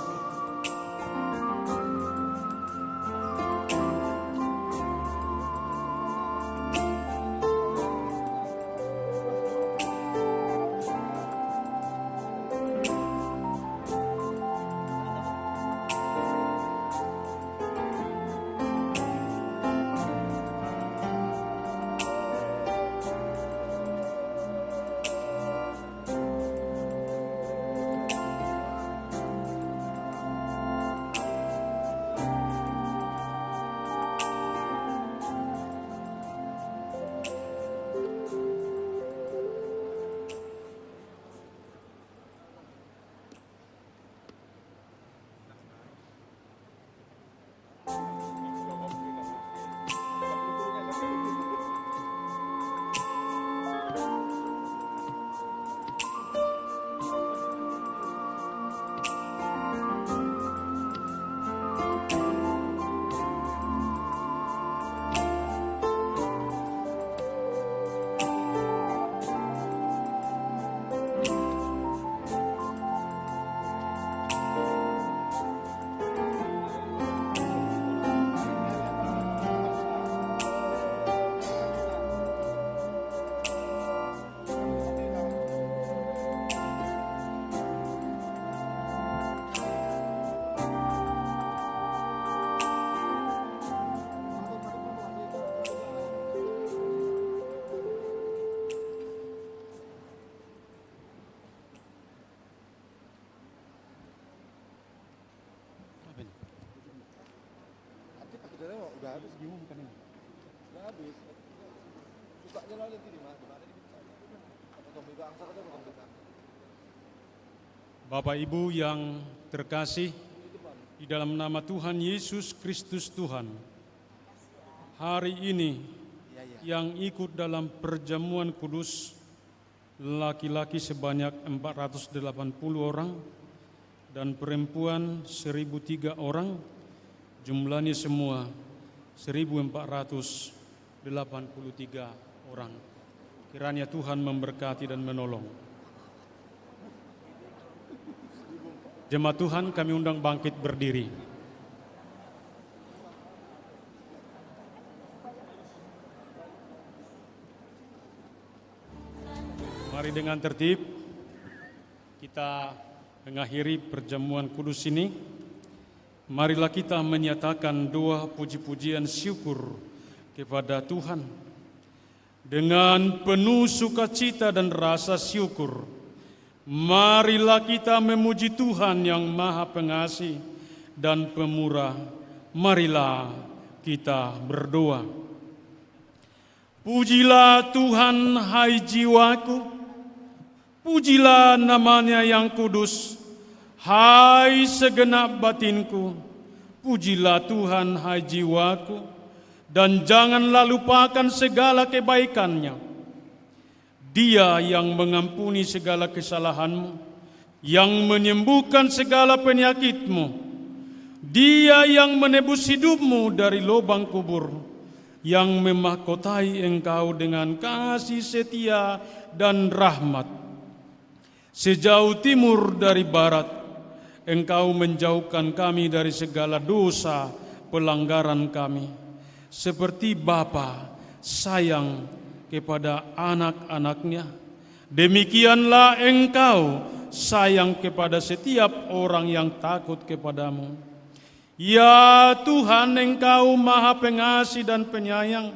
Sudah habis diumumkan ini. Sudah habis. Sukanya lah nanti di mana Bapak Ibu yang terkasih, di dalam nama Tuhan Yesus Kristus Tuhan, hari ini yang ikut dalam perjamuan kudus laki-laki sebanyak 480 orang dan perempuan 1003 orang, jumlahnya semua 1483 orang. Kiranya Tuhan memberkati dan menolong. Jemaat Tuhan, kami undang bangkit berdiri. Mari dengan tertib kita mengakhiri perjamuan kudus ini. Marilah kita menyatakan doa puji-pujian syukur kepada Tuhan. Dengan penuh sukacita dan rasa syukur, marilah kita memuji Tuhan yang Maha Pengasih dan Pemurah. Marilah kita berdoa. Pujilah Tuhan, hai jiwaku, pujilah namanya yang kudus, hai segenap batinku. Pujilah Tuhan, hai jiwaku, dan janganlah lupakan segala kebaikannya. Dia yang mengampuni segala kesalahanmu, yang menyembuhkan segala penyakitmu. Dia yang menebus hidupmu dari lubang kubur, yang memahkotai engkau dengan kasih setia dan rahmat. Sejauh timur dari barat, engkau menjauhkan kami dari segala dosa pelanggaran kami. Seperti Bapa sayang kepada anak-anaknya, demikianlah engkau sayang kepada setiap orang yang takut kepadamu. Ya Tuhan, engkau Maha Pengasih dan Penyayang.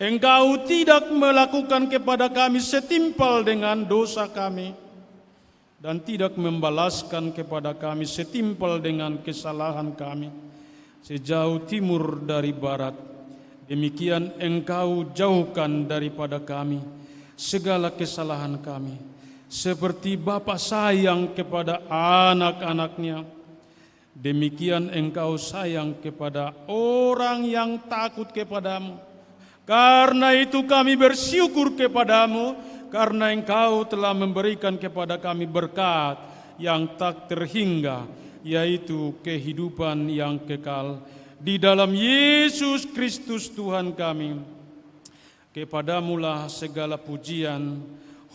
Engkau tidak melakukan kepada kami setimpal dengan dosa kami, dan tidak membalaskan kepada kami setimpal dengan kesalahan kami. Sejauh timur dari barat, demikian engkau jauhkan daripada kami segala kesalahan kami. Seperti Bapa sayang kepada anak-anaknya, demikian engkau sayang kepada orang yang takut kepadamu. Karena itu kami bersyukur kepadamu, karena engkau telah memberikan kepada kami berkat yang tak terhingga, yaitu kehidupan yang kekal di dalam Yesus Kristus Tuhan kami. Kepadamulah segala pujian,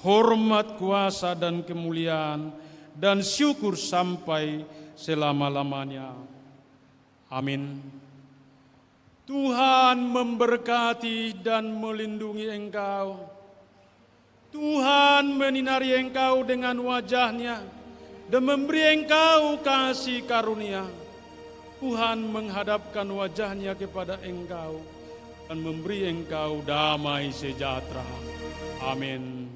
hormat, kuasa, dan kemuliaan, dan syukur sampai selama-lamanya. Amin. Tuhan memberkati dan melindungi engkau. Tuhan menyinari engkau dengan wajah-Nya dan memberi engkau kasih karunia. Tuhan menghadapkan wajah-Nya kepada engkau dan memberi engkau damai sejahtera. Amin.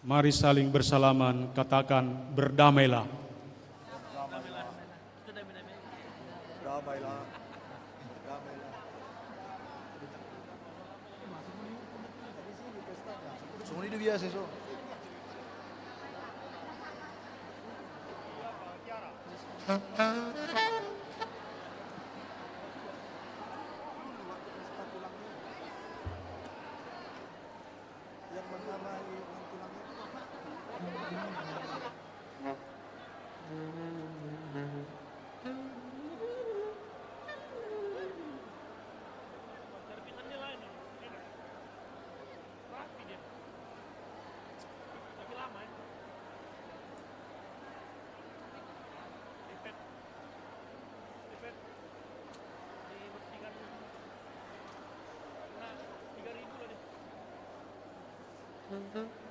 Mari saling bersalaman, katakan berdamailah. Semua ini biasa so. Mm-hmm.